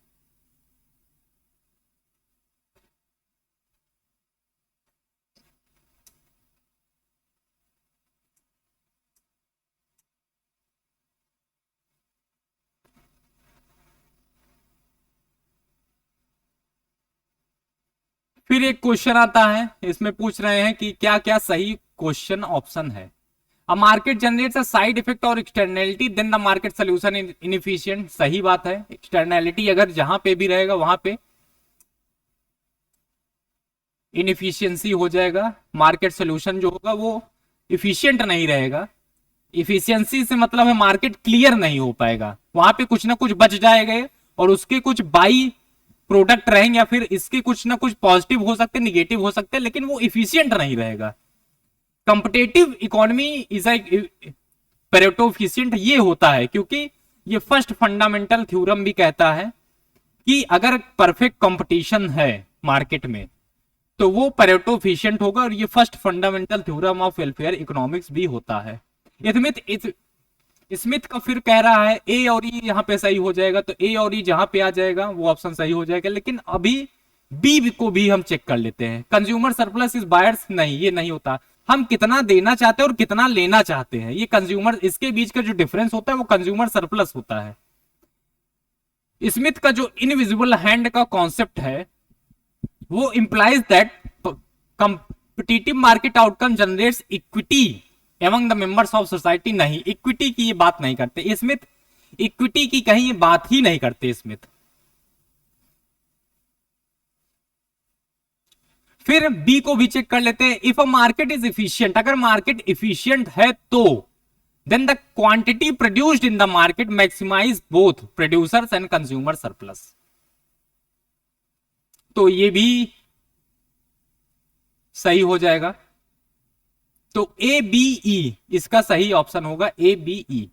फिर एक क्वेश्चन आता है, इसमें पूछ रहे हैं कि क्या क्या सही क्वेश्चन ऑप्शन है। A market generates a side effect और externality then the market solution inefficient. सही बात है, एक्सटर्नैलिटी अगर जहां पे भी रहेगा वहां पे इनएफिशिएंसी हो जाएगा, मार्केट सोल्यूशन जो होगा वो इफिशियंट नहीं रहेगा। इफिशियंसी से मतलब है मार्केट क्लियर नहीं हो पाएगा, वहां पे कुछ ना कुछ बच जाएगा और उसके कुछ बाई प्रोडक्ट रहेंगे या फिर इसके कुछ ना कुछ पॉजिटिव हो सकते, निगेटिव हो सकते, लेकिन वो इफिशियंट नहीं रहेगा। Competitive economy is Pareto efficient ये होता है क्योंकि ये फर्स्ट फंडामेंटल थ्योरम भी कहता है कि अगर परफेक्ट कंपटीशन है मार्केट में तो वो पेरेटो एफिशिएंट होगा, और ये first fundamental theorem of welfare economics भी होता है। स्मिथ का फिर कह रहा है ए और ई यहां पे सही हो जाएगा, तो ए और ई जहां पे आ जाएगा वो ऑप्शन सही हो जाएगा। लेकिन अभी बी को भी हम चेक कर लेते हैं, कंज्यूमर सरप्लस इज बायर्स, नहीं ये नहीं होता। हम कितना देना चाहते हैं और कितना लेना चाहते हैं, ये कंज्यूमर, इसके बीच का जो डिफरेंस होता है वो कंज्यूमर सरप्लस होता है। स्मिथ का जो इनविजिबल हैंड का कॉन्सेप्ट है वो implies that competitive market outcome generates equity among the members of society. नहीं, इक्विटी की ये बात नहीं करते स्मिथ, इक्विटी की कहीं ये बात ही नहीं करते स्मिथ। फिर बी को भी चेक कर लेते हैं, if a market is efficient, अगर मार्केट इफिशियंट है तो then the quantity produced in the market maximize both producers and consumer surplus. तो ये भी सही हो जाएगा। तो ए बी ई इसका सही ऑप्शन होगा, ए बी ई।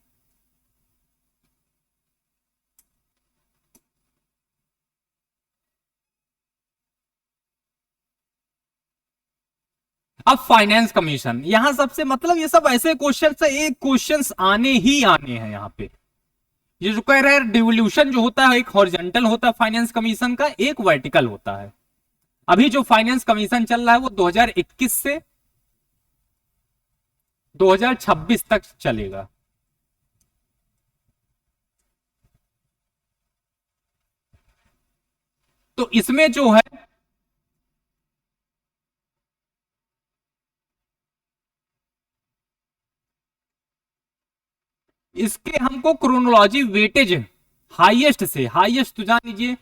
अब फाइनेंस कमीशन, यहां सबसे मतलब ये सब ऐसे क्वेश्चन है, एक क्वेश्चंस आने ही आने हैं यहां पे। ये जो कह रहे हैं डिवोल्यूशन जो होता है एक हॉरिजॉन्टल होता है फाइनेंस कमीशन का, एक वर्टिकल होता है। अभी जो फाइनेंस कमीशन चल रहा है वो 2021 से 2026 तक चलेगा। तो इसमें जो है इसके हमको क्रोनोलॉजी वेटेज हाईएस्ट से हाईएस्ट तो जान लीजिए,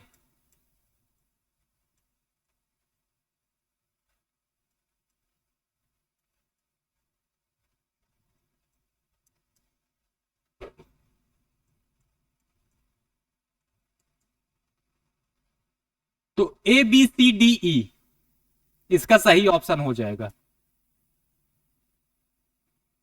तो A B C D E इसका सही ऑप्शन हो जाएगा।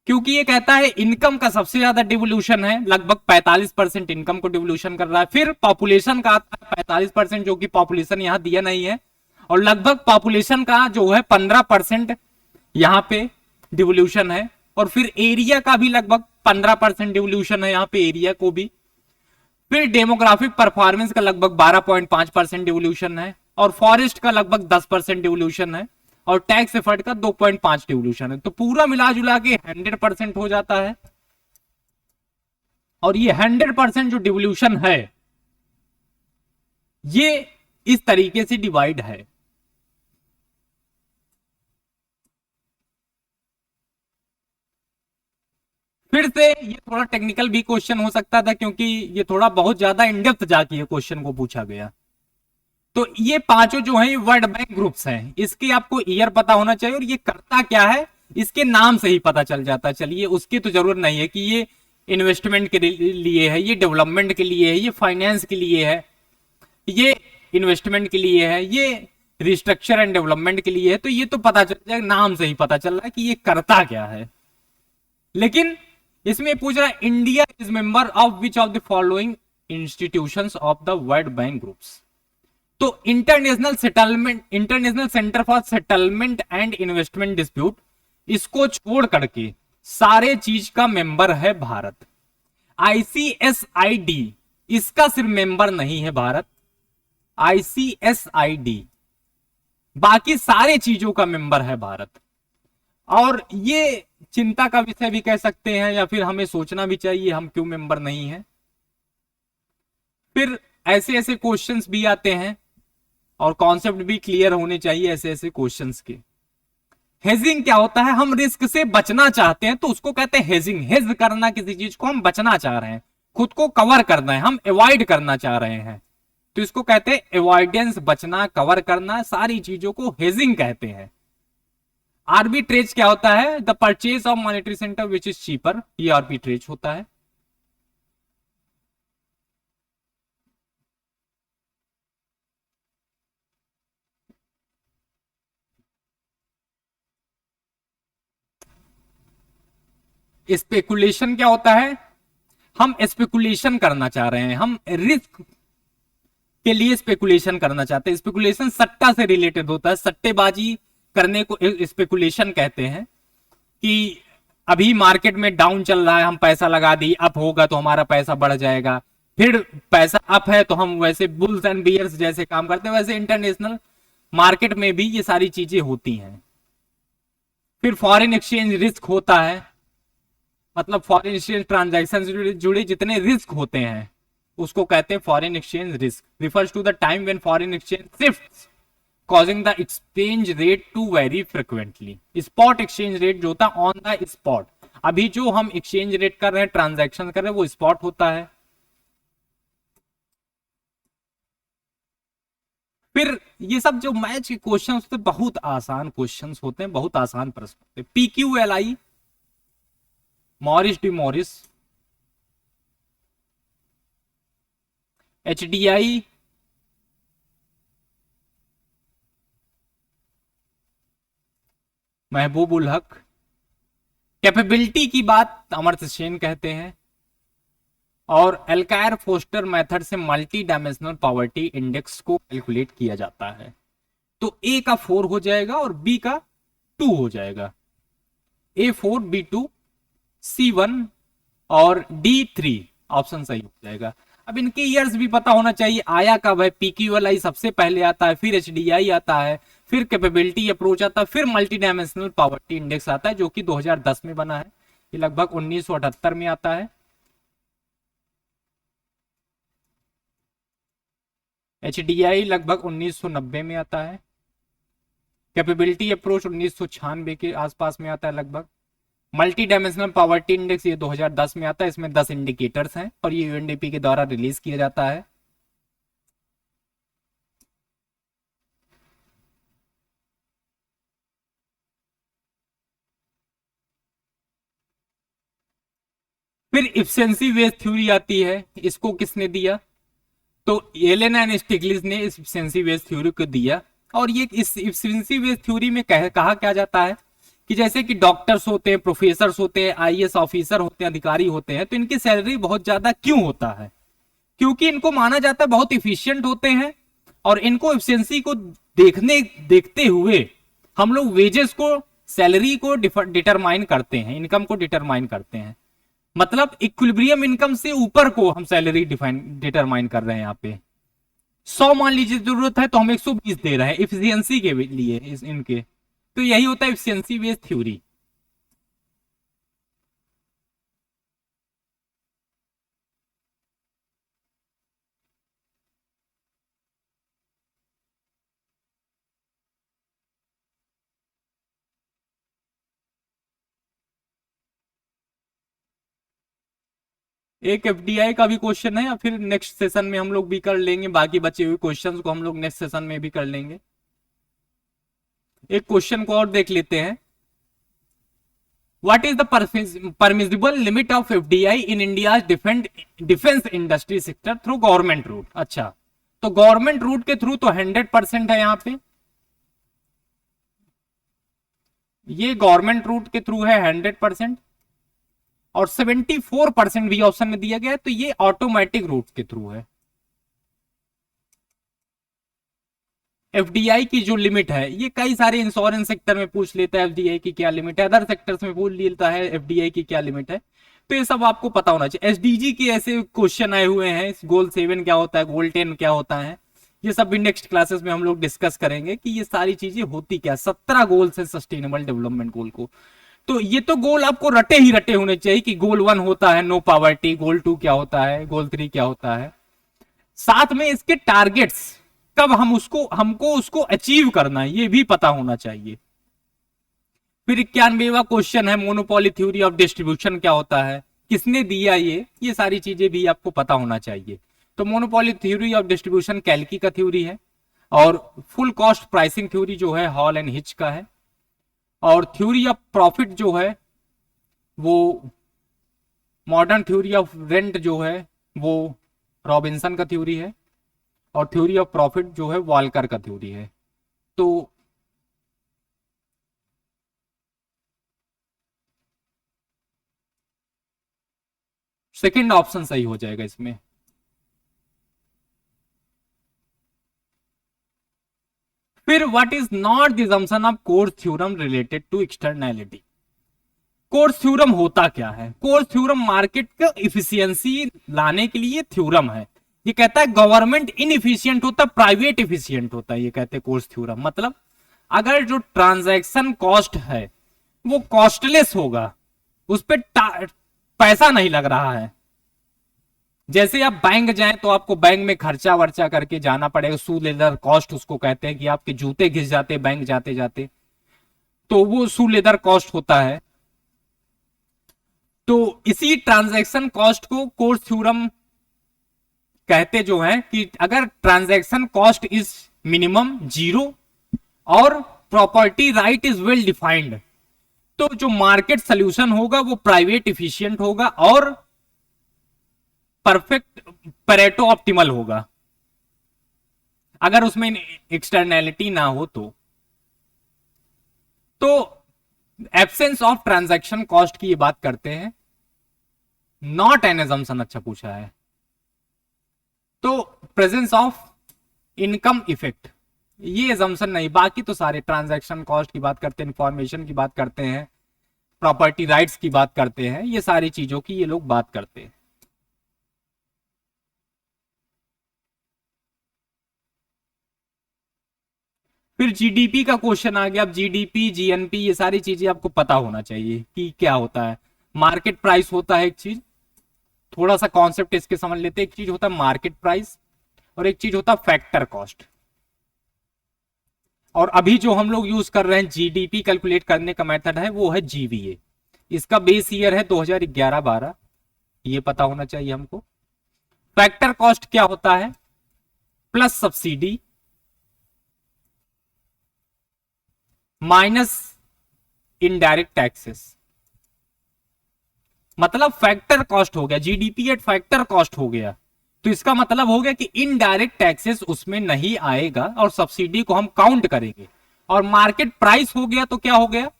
क्योंकि ये कहता है इनकम का सबसे ज्यादा डिवोल्यूशन है, लगभग 45% इनकम को डिवोल्यूशन कर रहा है। फिर पॉपुलेशन का आता है 45%, जो कि पॉपुलेशन यहां दिया नहीं है। और लगभग पॉपुलेशन का जो है 15% यहां पे डिवोल्यूशन है। और फिर एरिया का भी लगभग 15% डिवोल्यूशन है यहां पे, एरिया को भी। फिर डेमोग्राफिक परफॉर्मेंस का लगभग 12.5% डिवोल्यूशन है। और फॉरेस्ट का लगभग 10% डिवोल्यूशन है। और टैक्स एफर्ट का 2.5 डिवोल्यूशन है। तो पूरा मिला जुला के 100% हो जाता है। और ये 100% जो डिवोल्यूशन है ये इस तरीके से डिवाइड है। फिर से ये थोड़ा टेक्निकल भी क्वेश्चन हो सकता था, क्योंकि ये थोड़ा बहुत ज्यादा इनडेप्थ जाके ये क्वेश्चन को पूछा गया। तो ये पांचों जो है वर्ल्ड बैंक ग्रुप्स हैं, इसकी आपको ईयर पता होना चाहिए और ये करता क्या है इसके नाम से ही पता चल जाता है। चलिए उसकी तो जरूरत नहीं है कि ये इन्वेस्टमेंट के लिए है, ये डेवलपमेंट के लिए है, ये फाइनेंस के लिए है, ये इन्वेस्टमेंट के लिए है, ये रिस्ट्रक्चर एंड डेवलपमेंट के लिए है। तो ये तो पता चल जाएगा, नाम से ही पता चल रहा है कि ये करता क्या है। लेकिन इसमें पूछ रहा है India is member of which of the following institutions of the world bank groups. तो international centre for settlement and investment dispute, इसको छोड़ करके सारे चीज का मेंबर है भारत। आईसीएसआईडी इसका सिर्फ मेंबर नहीं है भारत, आईसीएसआईडी बाकी सारे चीजों का मेंबर है भारत। और ये चिंता का विषय भी कह सकते हैं, या फिर हमें सोचना भी चाहिए हम क्यों मेंबर नहीं है। फिर ऐसे ऐसे क्वेश्चंस भी आते हैं और कॉन्सेप्ट भी क्लियर होने चाहिए ऐसे ऐसे क्वेश्चंस के। हेजिंग क्या होता है, हम रिस्क से बचना चाहते हैं तो उसको कहते हैं हेजिंग। हेज करना, किसी चीज को हम बचना चाह रहे हैं, खुद को कवर करना है, हम अवॉइड करना चाह रहे हैं, तो इसको कहते हैं अवॉइडेंस, बचना, कवर करना, सारी चीजों को हेजिंग कहते हैं। आर्बिट्रेज क्या होता है, the purchase of monetary centre which is cheaper, ये आर्बिट्रेज होता है। स्पेकुलेशन क्या होता है, हम स्पेकुलेशन करना चाह रहे हैं, हम रिस्क के लिए स्पेकुलेशन करना चाहते हैं। स्पेकुलेशन सट्टा से रिलेटेड होता है, सट्टेबाजी करने को स्पेकुलेशन कहते हैं। कि अभी मार्केट में डाउन चल रहा है, हम पैसा लगा दी, अप होगा तो हमारा पैसा बढ़ जाएगा, फिर पैसा अप है तो हम वैसे बुल्स एंड बियर्स जैसे काम करते हैं, वैसे इंटरनेशनल मार्केट में भी ये सारी चीजें होती हैं। फिर फॉरेन एक्सचेंज रिस्क होता है, मतलब फॉरेन एक्सचेंज ट्रांजैक्शन से जुड़े जितने रिस्क होते हैं उसको कहते हैं foreign exchange risk. Refers to the time when foreign exchange shifts causing the exchange rate to vary frequently। Spot exchange rate जो होता है ऑन द स्पॉट, अभी जो हम एक्सचेंज रेट कर रहे हैं, ट्रांजैक्शन कर रहे हैं, वो स्पॉट होता है। फिर ये सब जो मैच के क्वेश्चन होते हैं बहुत आसान क्वेश्चन होते हैं, बहुत आसान प्रश्न होते हैं। PQLI, Morris D Morris, HDI, महबूब उल हक। कैपेबिलिटी की बात अमर्त्य सेन कहते हैं। और एल्कायर फोस्टर मेथड से मल्टी डायमेंशनल पॉवर्टी इंडेक्स को कैलकुलेट किया जाता है। तो ए का 4 हो जाएगा और बी का 2 हो जाएगा। A4 B2 C1 और D3 ऑप्शन सही हो जाएगा। अब इनके ईयर्स भी पता होना चाहिए, आया कब है। PQLI सबसे पहले आता है, फिर HDI आता है, फिर कैपेबिलिटी अप्रोच आता है, फिर मल्टी डायमेंशनल पॉवर्टी इंडेक्स आता है जो कि 2010 में बना है। ये लगभग 1978 में आता है। HDI लगभग 1990 में आता है। कैपेबिलिटी अप्रोच 1996 के आसपास में आता है लगभग। मल्टी डायमेंशनल पॉवर्टी इंडेक्स ये 2010 में आता है। इसमें 10 इंडिकेटर्स हैं और ये यूएनडीपी के द्वारा रिलीज किया जाता है। फिर इफिशिएंसी बेस्ड थ्योरी आती है। इसको किसने दिया? तो एलन एंड स्टिग्लिट्ज ने इस इफिशिएंसी बेस्ड थ्योरी को दिया। और ये इस इफिशिएंसी बेस्ड थ्योरी में कहा क्या जाता है कि जैसे कि डॉक्टर्स होते हैं, प्रोफेसर होते हैं, आईएएस ऑफिसर होते हैं, अधिकारी होते हैं, तो इनकी सैलरी बहुत ज्यादा क्यों होता है? क्योंकि इनको माना जाता है बहुत इफिशियंट होते हैं और इनको एफिशिएंसी को देखते हुए हम लोग वेजेस को, सैलरी को डिटरमाइन करते हैं, इनकम को डिटरमाइन करते हैं। मतलब इक्विलिब्रियम इनकम से ऊपर को हम सैलरी डिटरमाइन कर रहे हैं। यहाँ पे 100 मान लीजिए जरूरत है तो हम 120 दे रहे हैं इफिशियंसी के लिए इनके। तो यही होता है इफिशियंसी बेस्ड थ्योरी। एक एफडीआई का भी क्वेश्चन है, या फिर नेक्स्ट सेशन में हम लोग भी कर लेंगे। बाकी बचे हुए क्वेश्चंस को हम लोग नेक्स्ट सेशन में भी कर लेंगे। एक क्वेश्चन को और देख लेते हैं। What is the permissible limit of FDI in India defence industry sector through government route? अच्छा, तो गवर्नमेंट रूट के थ्रू तो 100% है। यहाँ पे ये गवर्नमेंट रूट के थ्रू है 100%, और 74% भी ऑप्शन में दिया गया है, तो ये ऑटोमेटिक रूट के थ्रू है। एफडीआई की जो लिमिट है, ये कई सारे इंश्योरेंस सेक्टर में पूछ लेता है एफडीआई की क्या लिमिट है, अदर सेक्टर्स में पूछ लेता है एफडीआई की क्या लिमिट है। तो ये सब आपको पता होना चाहिए। एसडीजी के ऐसे क्वेश्चन आए हुए हैं, गोल 7 क्या होता है, गोल 10 क्या होता है, ये सब भी नेक्स्ट क्लासेस में हम लोग डिस्कस करेंगे कि ये सारी चीजें होती क्या। 17 गोल्स है सस्टेनेबल डेवलपमेंट गोल को। तो ये तो गोल आपको रटे ही रटे होने चाहिए कि गोल 1 होता है नो पॉवर्टी, गोल 2 क्या होता है, गोल 3 क्या होता है, साथ में इसके टारगेट्स कब हमको उसको अचीव करना है, ये भी पता होना चाहिए। फिर 91वां क्वेश्चन है मोनोपोली थ्योरी ऑफ डिस्ट्रीब्यूशन क्या होता है, किसने दिया, ये सारी चीजें भी आपको पता होना चाहिए। तो मोनोपोली थ्योरी ऑफ डिस्ट्रीब्यूशन कैल्की का थ्योरी है, और फुल कॉस्ट प्राइसिंग थ्योरी जो है हॉल एंड हिच का है, और थ्योरी ऑफ प्रॉफिट जो है वो मॉडर्न थ्योरी ऑफ रेंट जो है वो रॉबिन्सन का थ्योरी है, और थ्योरी ऑफ प्रॉफिट जो है वॉलकर का थ्योरी है। तो सेकंड ऑप्शन सही हो जाएगा इसमें। फिर what is not the assumption of Coase theorem related to externality? Coase theorem होता क्या है? कोर्स थ्योरम मार्केट का इफिशियंसी लाने के लिए थ्योरम है। ये कहता है गवर्नमेंट इनएफिशिएंट होता है, प्राइवेट इफिशिएंट होता है, ये कहते हैं कोर्स थ्योरम। मतलब अगर जो ट्रांजैक्शन कॉस्ट है वो कॉस्टलेस होगा, उस पर पैसा नहीं लग रहा है। जैसे आप बैंक जाएं तो आपको बैंक में खर्चा वर्चा करके जाना पड़ेगा, शू लेदर कॉस्ट उसको कहते हैं, कि आपके जूते घिस जाते बैंक जाते जाते, तो वो शू लेदर कॉस्ट होता है। तो इसी ट्रांजैक्शन कॉस्ट को कोर्स थ्योरम कहते जो है कि अगर ट्रांजैक्शन कॉस्ट इज मिनिमम 0 और property right is well defined, तो जो मार्केट सोल्यूशन होगा वो प्राइवेट इफिशिएंट होगा और परफेक्ट परेटो ऑप्टिमल होगा, अगर उसमें एक्सटर्नैलिटी ना हो तो एब्सेंस ऑफ ट्रांजैक्शन कॉस्ट की ये बात करते हैं, नॉट एन एजम्पशन अच्छा पूछा है। तो प्रेजेंस ऑफ इनकम इफेक्ट, ये एजम्पशन नहीं, बाकी तो सारे ट्रांजैक्शन कॉस्ट की बात करते हैं, इंफॉर्मेशन की बात करते हैं, प्रॉपर्टी राइट्स की बात करते हैं, ये सारी चीजों की ये लोग बात करते हैं। फिर जीडीपी का क्वेश्चन आ गया। अब जीडीपी, जीएनपी, ये सारी चीजें आपको पता होना चाहिए कि क्या होता है। मार्केट प्राइस होता है एक चीज, थोड़ा सा कॉन्सेप्ट इसके समझ लेते हैं। एक चीज होता है मार्केट प्राइस और एक चीज होता है फैक्टर कॉस्ट। और अभी जो हम लोग यूज कर रहे हैं जीडीपी कैलकुलेट करने का मेथड है वो है जीवीए। इसका बेस ईयर है 2011-12, ये पता होना चाहिए हमको। फैक्टर कॉस्ट क्या होता है? Plus subsidy minus indirect taxes. मतलब फैक्टर कॉस्ट हो गया, जीडीपी एट फैक्टर कॉस्ट हो गया, तो इसका मतलब हो गया कि इनडायरेक्ट टैक्सेस उसमें नहीं आएगा और सब्सिडी को हम काउंट करेंगे। और मार्केट प्राइस हो गया तो क्या हो गया?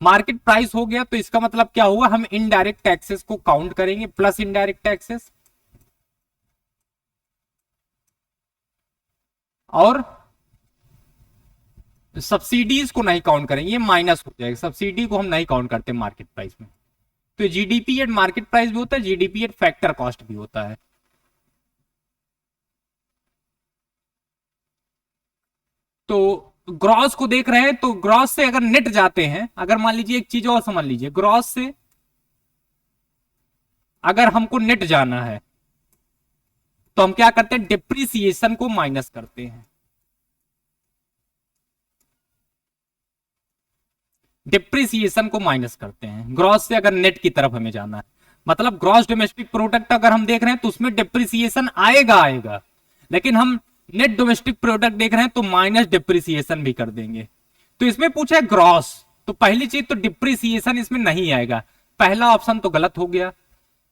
मार्केट प्राइस हो गया तो इसका मतलब क्या हुआ? हम इनडायरेक्ट टैक्सेस को काउंट करेंगे प्लस इनडायरेक्ट टैक्सेस, और सब्सिडीज को नहीं काउंट करेंगे, ये माइनस हो जाएगा। सब्सिडी को हम नहीं काउंट करते मार्केट प्राइस में। तो जीडीपी एट मार्केट प्राइस भी होता है, जीडीपी एट फैक्टर कॉस्ट भी होता है। तो ग्रॉस को देख रहे हैं, तो ग्रॉस से अगर नेट जाते हैं, अगर मान लीजिए एक चीज और समझ लीजिए, ग्रॉस से अगर हमको नेट जाना है तो हम क्या करते हैं? डिप्रिसिएशन को माइनस करते हैं। डिप्रिसिएशन को माइनस करते हैं ग्रॉस से, अगर नेट की तरफ हमें जाना है। मतलब ग्रॉस डोमेस्टिक प्रोडक्ट अगर हम देख रहे हैं तो उसमें डिप्रिसिएशन आएगा आएगा, लेकिन हम नेट डोमेस्टिक प्रोडक्ट देख रहे हैं तो माइनस डिप्रिसिएशन भी कर देंगे। तो इसमें पूछा है ग्रॉस, तो पहली चीज तो डिप्रिसिएशन इसमें नहीं आएगा, पहला ऑप्शन तो गलत हो गया।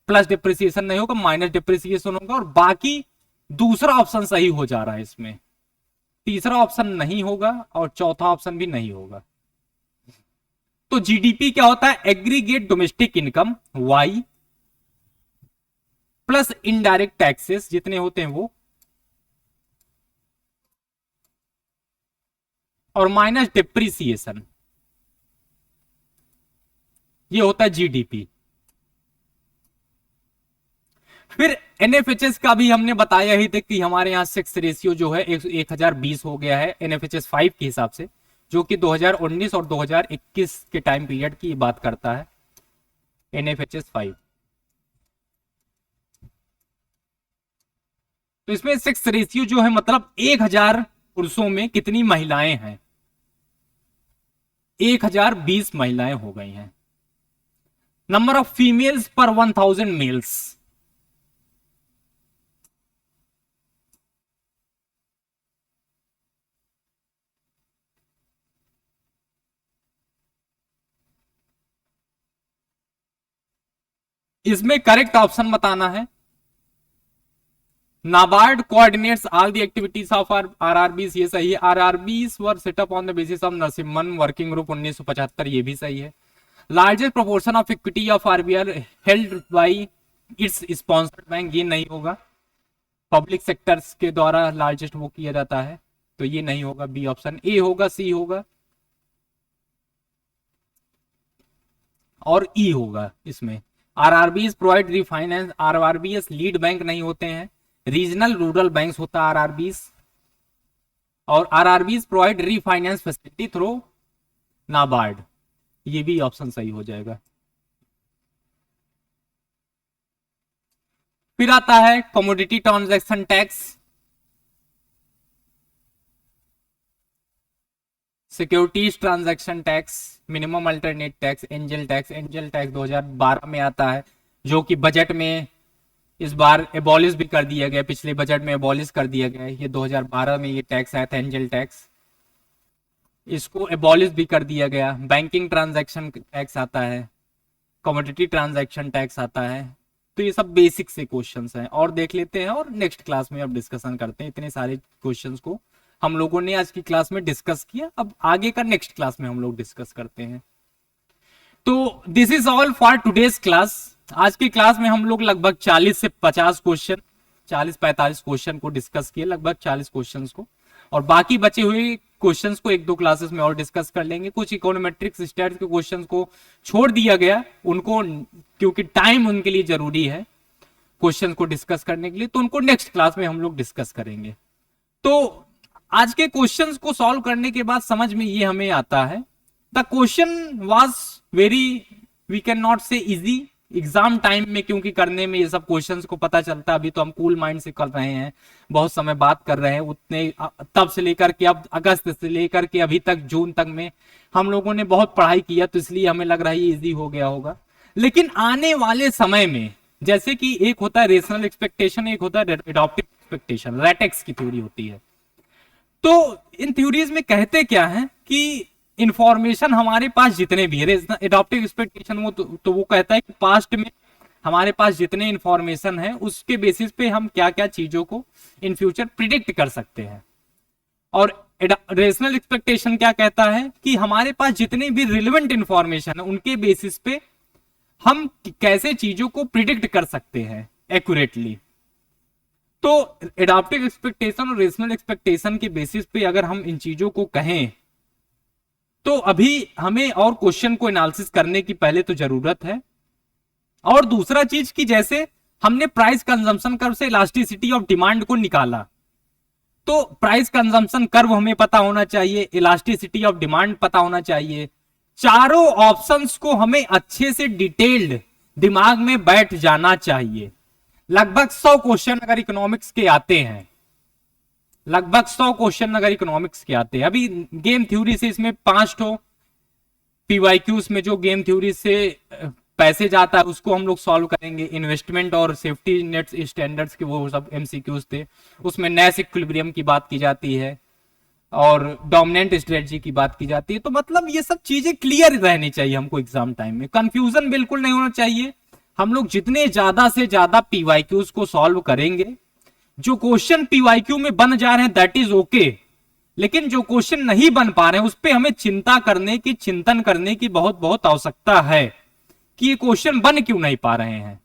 प्लस डिप्रिसिएशन नहीं होगा, माइनस डिप्रिसिएशन होगा, और बाकी दूसरा ऑप्शन सही हो जा रहा है इसमें। तीसरा ऑप्शन नहीं होगा और चौथा ऑप्शन भी नहीं होगा। तो जीडीपी क्या होता है? Aggregate domestic income Y plus indirect taxes जितने होते हैं वो, और माइनस डिप्रिसिएशन, ये होता है जीडीपी। फिर एनएफएचएस का भी हमने बताया ही था कि हमारे यहाँ सेक्स रेशियो जो है 1020 हो गया है एनएफएचएस 5 के हिसाब से, जो कि 2019 और 2021 के टाइम पीरियड की बात करता है एनएफएचएस 5। तो इसमें सेक्स रेशियो जो है, मतलब 1000 पुरुषों में कितनी महिलाएं हैं? 1020 महिलाएं हो गई हैं। नंबर ऑफ फीमेल्स पर 1000 मेल्स, इसमें करेक्ट ऑप्शन बताना है। NABARD coordinates all the activities of RRBs, ये सही है। RRBs were set up on the basis of Narasimhan working group 1975, ये भी सही है। Largest proportion of equity of RBR held by its sponsored bank, ये नहीं होगा। पब्लिक सेक्टर्स के द्वारा लार्जेस्ट वो किया जाता है, तो ये नहीं होगा। बी ऑप्शन, ए होगा, सी होगा और ई होगा इसमें। RRBs provide refinance, RRBs lead bank नहीं होते हैं, रीजनल रूरल बैंक्स होता है आरआरबीज। और RRBs provide refinance facility through NABARD, ये भी ऑप्शन सही हो जाएगा। फिर आता है commodity transaction tax, securities transaction tax, minimum alternate tax, angel tax. Angel tax 2012 में आता है, जो कि बजट में इस बार एबॉलिश भी कर दिया गया, पिछले बजट में एबॉलिश कर दिया गया है। ये 2012 में ये टैक्स आया था एंजल टैक्स, इसको एबॉलिश भी कर दिया गया। बैंकिंग ट्रांजैक्शन टैक्स आता है, कमोडिटी ट्रांजैक्शन टैक्स आता है। तो ये सब बेसिक से क्वेश्चंस हैं, और देख लेते हैं और नेक्स्ट क्लास में अब डिस्कशन करते हैं इतने सारे क्वेश्चंस को हम लोगों ने आज की क्लास में डिस्कस किया। अब आगे का नेक्स्ट क्लास में हम लोग डिस्कस करते हैं। तो this is all for today's class. आज की क्लास में हम लोग लगभग 40 से 50 क्वेश्चन, 40-45 क्वेश्चन को डिस्कस किए, लगभग 40 क्वेश्चंस को, और बाकी बचे हुए क्वेश्चंस को 1-2 क्लासेस में और डिस्कस कर लेंगे। कुछ इकोनोमेट्रिक्स स्टैट्स के क्वेश्चंस को छोड़ दिया गया उनको, क्योंकि टाइम उनके लिए जरूरी है क्वेश्चन को डिस्कस करने के लिए, तो उनको नेक्स्ट क्लास में हम लोग डिस्कस करेंगे। तो आज के क्वेश्चंस को सॉल्व करने के बाद समझ में ये हमें आता है, the question was very, we can not say easy. Exam time में क्योंकि करने में ये सब क्वेश्चंस को पता चलता है, अभी तो हम कूल माइंड से कर रहे हैं, बहुत समय बात कर रहे हैं, उतने तब से लेकर के अब अगस्त से लेकर के अभी तक जून तक में हम लोगों ने बहुत पढ़ाई किया, तो इसलिए हमें लग रहा है ये इजी हो गया होगा। लेकिन आने वाले समय में, जैसे कि एक होता है रेशनल एक्सपेक्टेशन, एक होता है एडॉप्टिव एक्सपेक्टेशन, रेटेक्स की थ्योरी होती है। तो इन थ्योरीज में कहते क्या है कि इंफॉर्मेशन हमारे पास जितने भी है, एडॉप्टिव एक्सपेक्टेशन वो कहता है कि पास्ट में हमारे पास जितने इंफॉर्मेशन है उसके बेसिस पे हम क्या क्या चीजों को इन फ्यूचर प्रिडिक्ट कर सकते हैं। और रेशनल एक्सपेक्टेशन क्या कहता है कि हमारे पास जितने भी रिलेवेंट इंफॉर्मेशन है उनके बेसिस पे हम कैसे चीजों को प्रिडिक्ट कर सकते हैं एक्यूरेटली। तो एडॉप्टिव एक्सपेक्टेशन और रेशनल एक्सपेक्टेशन के बेसिस पे अगर हम इन चीजों को कहें, तो अभी हमें और क्वेश्चन को एनालिसिस करने की पहले तो जरूरत है। और दूसरा चीज कि जैसे हमने प्राइस कंजम्पशन कर्व से इलास्टिसिटी ऑफ डिमांड को निकाला, तो प्राइस कंजम्पशन कर्व हमें पता होना चाहिए, इलास्टिसिटी ऑफ डिमांड पता होना चाहिए। चारों ऑप्शंस को हमें अच्छे से डिटेल्ड दिमाग में बैठ जाना चाहिए। लगभग 100 क्वेश्चन अगर इकोनॉमिक्स के आते हैं, लगभग 100 क्वेश्चन अगर इकोनॉमिक्स के आते हैं, अभी गेम थ्योरी से इसमें 5 ठो पीवाईक्यूज में जो गेम थ्योरी से पैसे जाता है उसको हम लोग सॉल्व करेंगे। इन्वेस्टमेंट और सेफ्टी नेट स्टैंडर्ड्स के वो सब एमसीक्यूज थे, उसमें नेस इक्विलिब्रियम की बात की जाती है और डोमिनेंट स्ट्रेटजी की बात की जाती है। तो मतलब ये सब चीजें क्लियर रहनी चाहिए हमको एग्जाम टाइम में, कंफ्यूजन बिल्कुल नहीं होना चाहिए। हम लोग जितने ज्यादा से ज्यादा पीवाईक्यूज को सॉल्व करेंगे, जो क्वेश्चन पीवाईक्यू में बन जा रहे हैं दैट इज ओके, लेकिन जो क्वेश्चन नहीं बन पा रहे हैं उस पर हमें चिंता करने की, चिंतन करने की बहुत बहुत आवश्यकता है कि ये क्वेश्चन बन क्यों नहीं पा रहे हैं।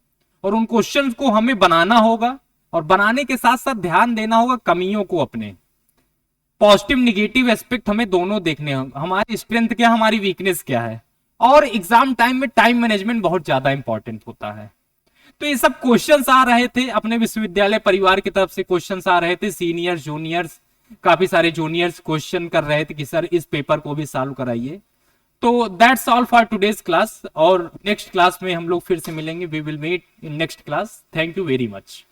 और उन क्वेश्चंस को हमें बनाना होगा, और बनाने के साथ साथ ध्यान देना होगा कमियों को, अपने पॉजिटिव निगेटिव एस्पेक्ट हमें दोनों देखने होंगे, हमारी स्ट्रेंथ क्या, हमारी वीकनेस क्या है। और एग्जाम टाइम में टाइम मैनेजमेंट बहुत ज्यादा इंपॉर्टेंट होता है। तो ये सब क्वेश्चंस आ रहे थे अपने विश्वविद्यालय परिवार की तरफ से, क्वेश्चंस आ रहे थे, सीनियर्स जूनियर्स, काफी सारे जूनियर्स क्वेश्चन कर रहे थे कि सर इस पेपर को भी सॉल्व कराइए। तो that's all for today's class, और नेक्स्ट क्लास में हम लोग फिर से मिलेंगे। We will meet in next class. Thank you very much.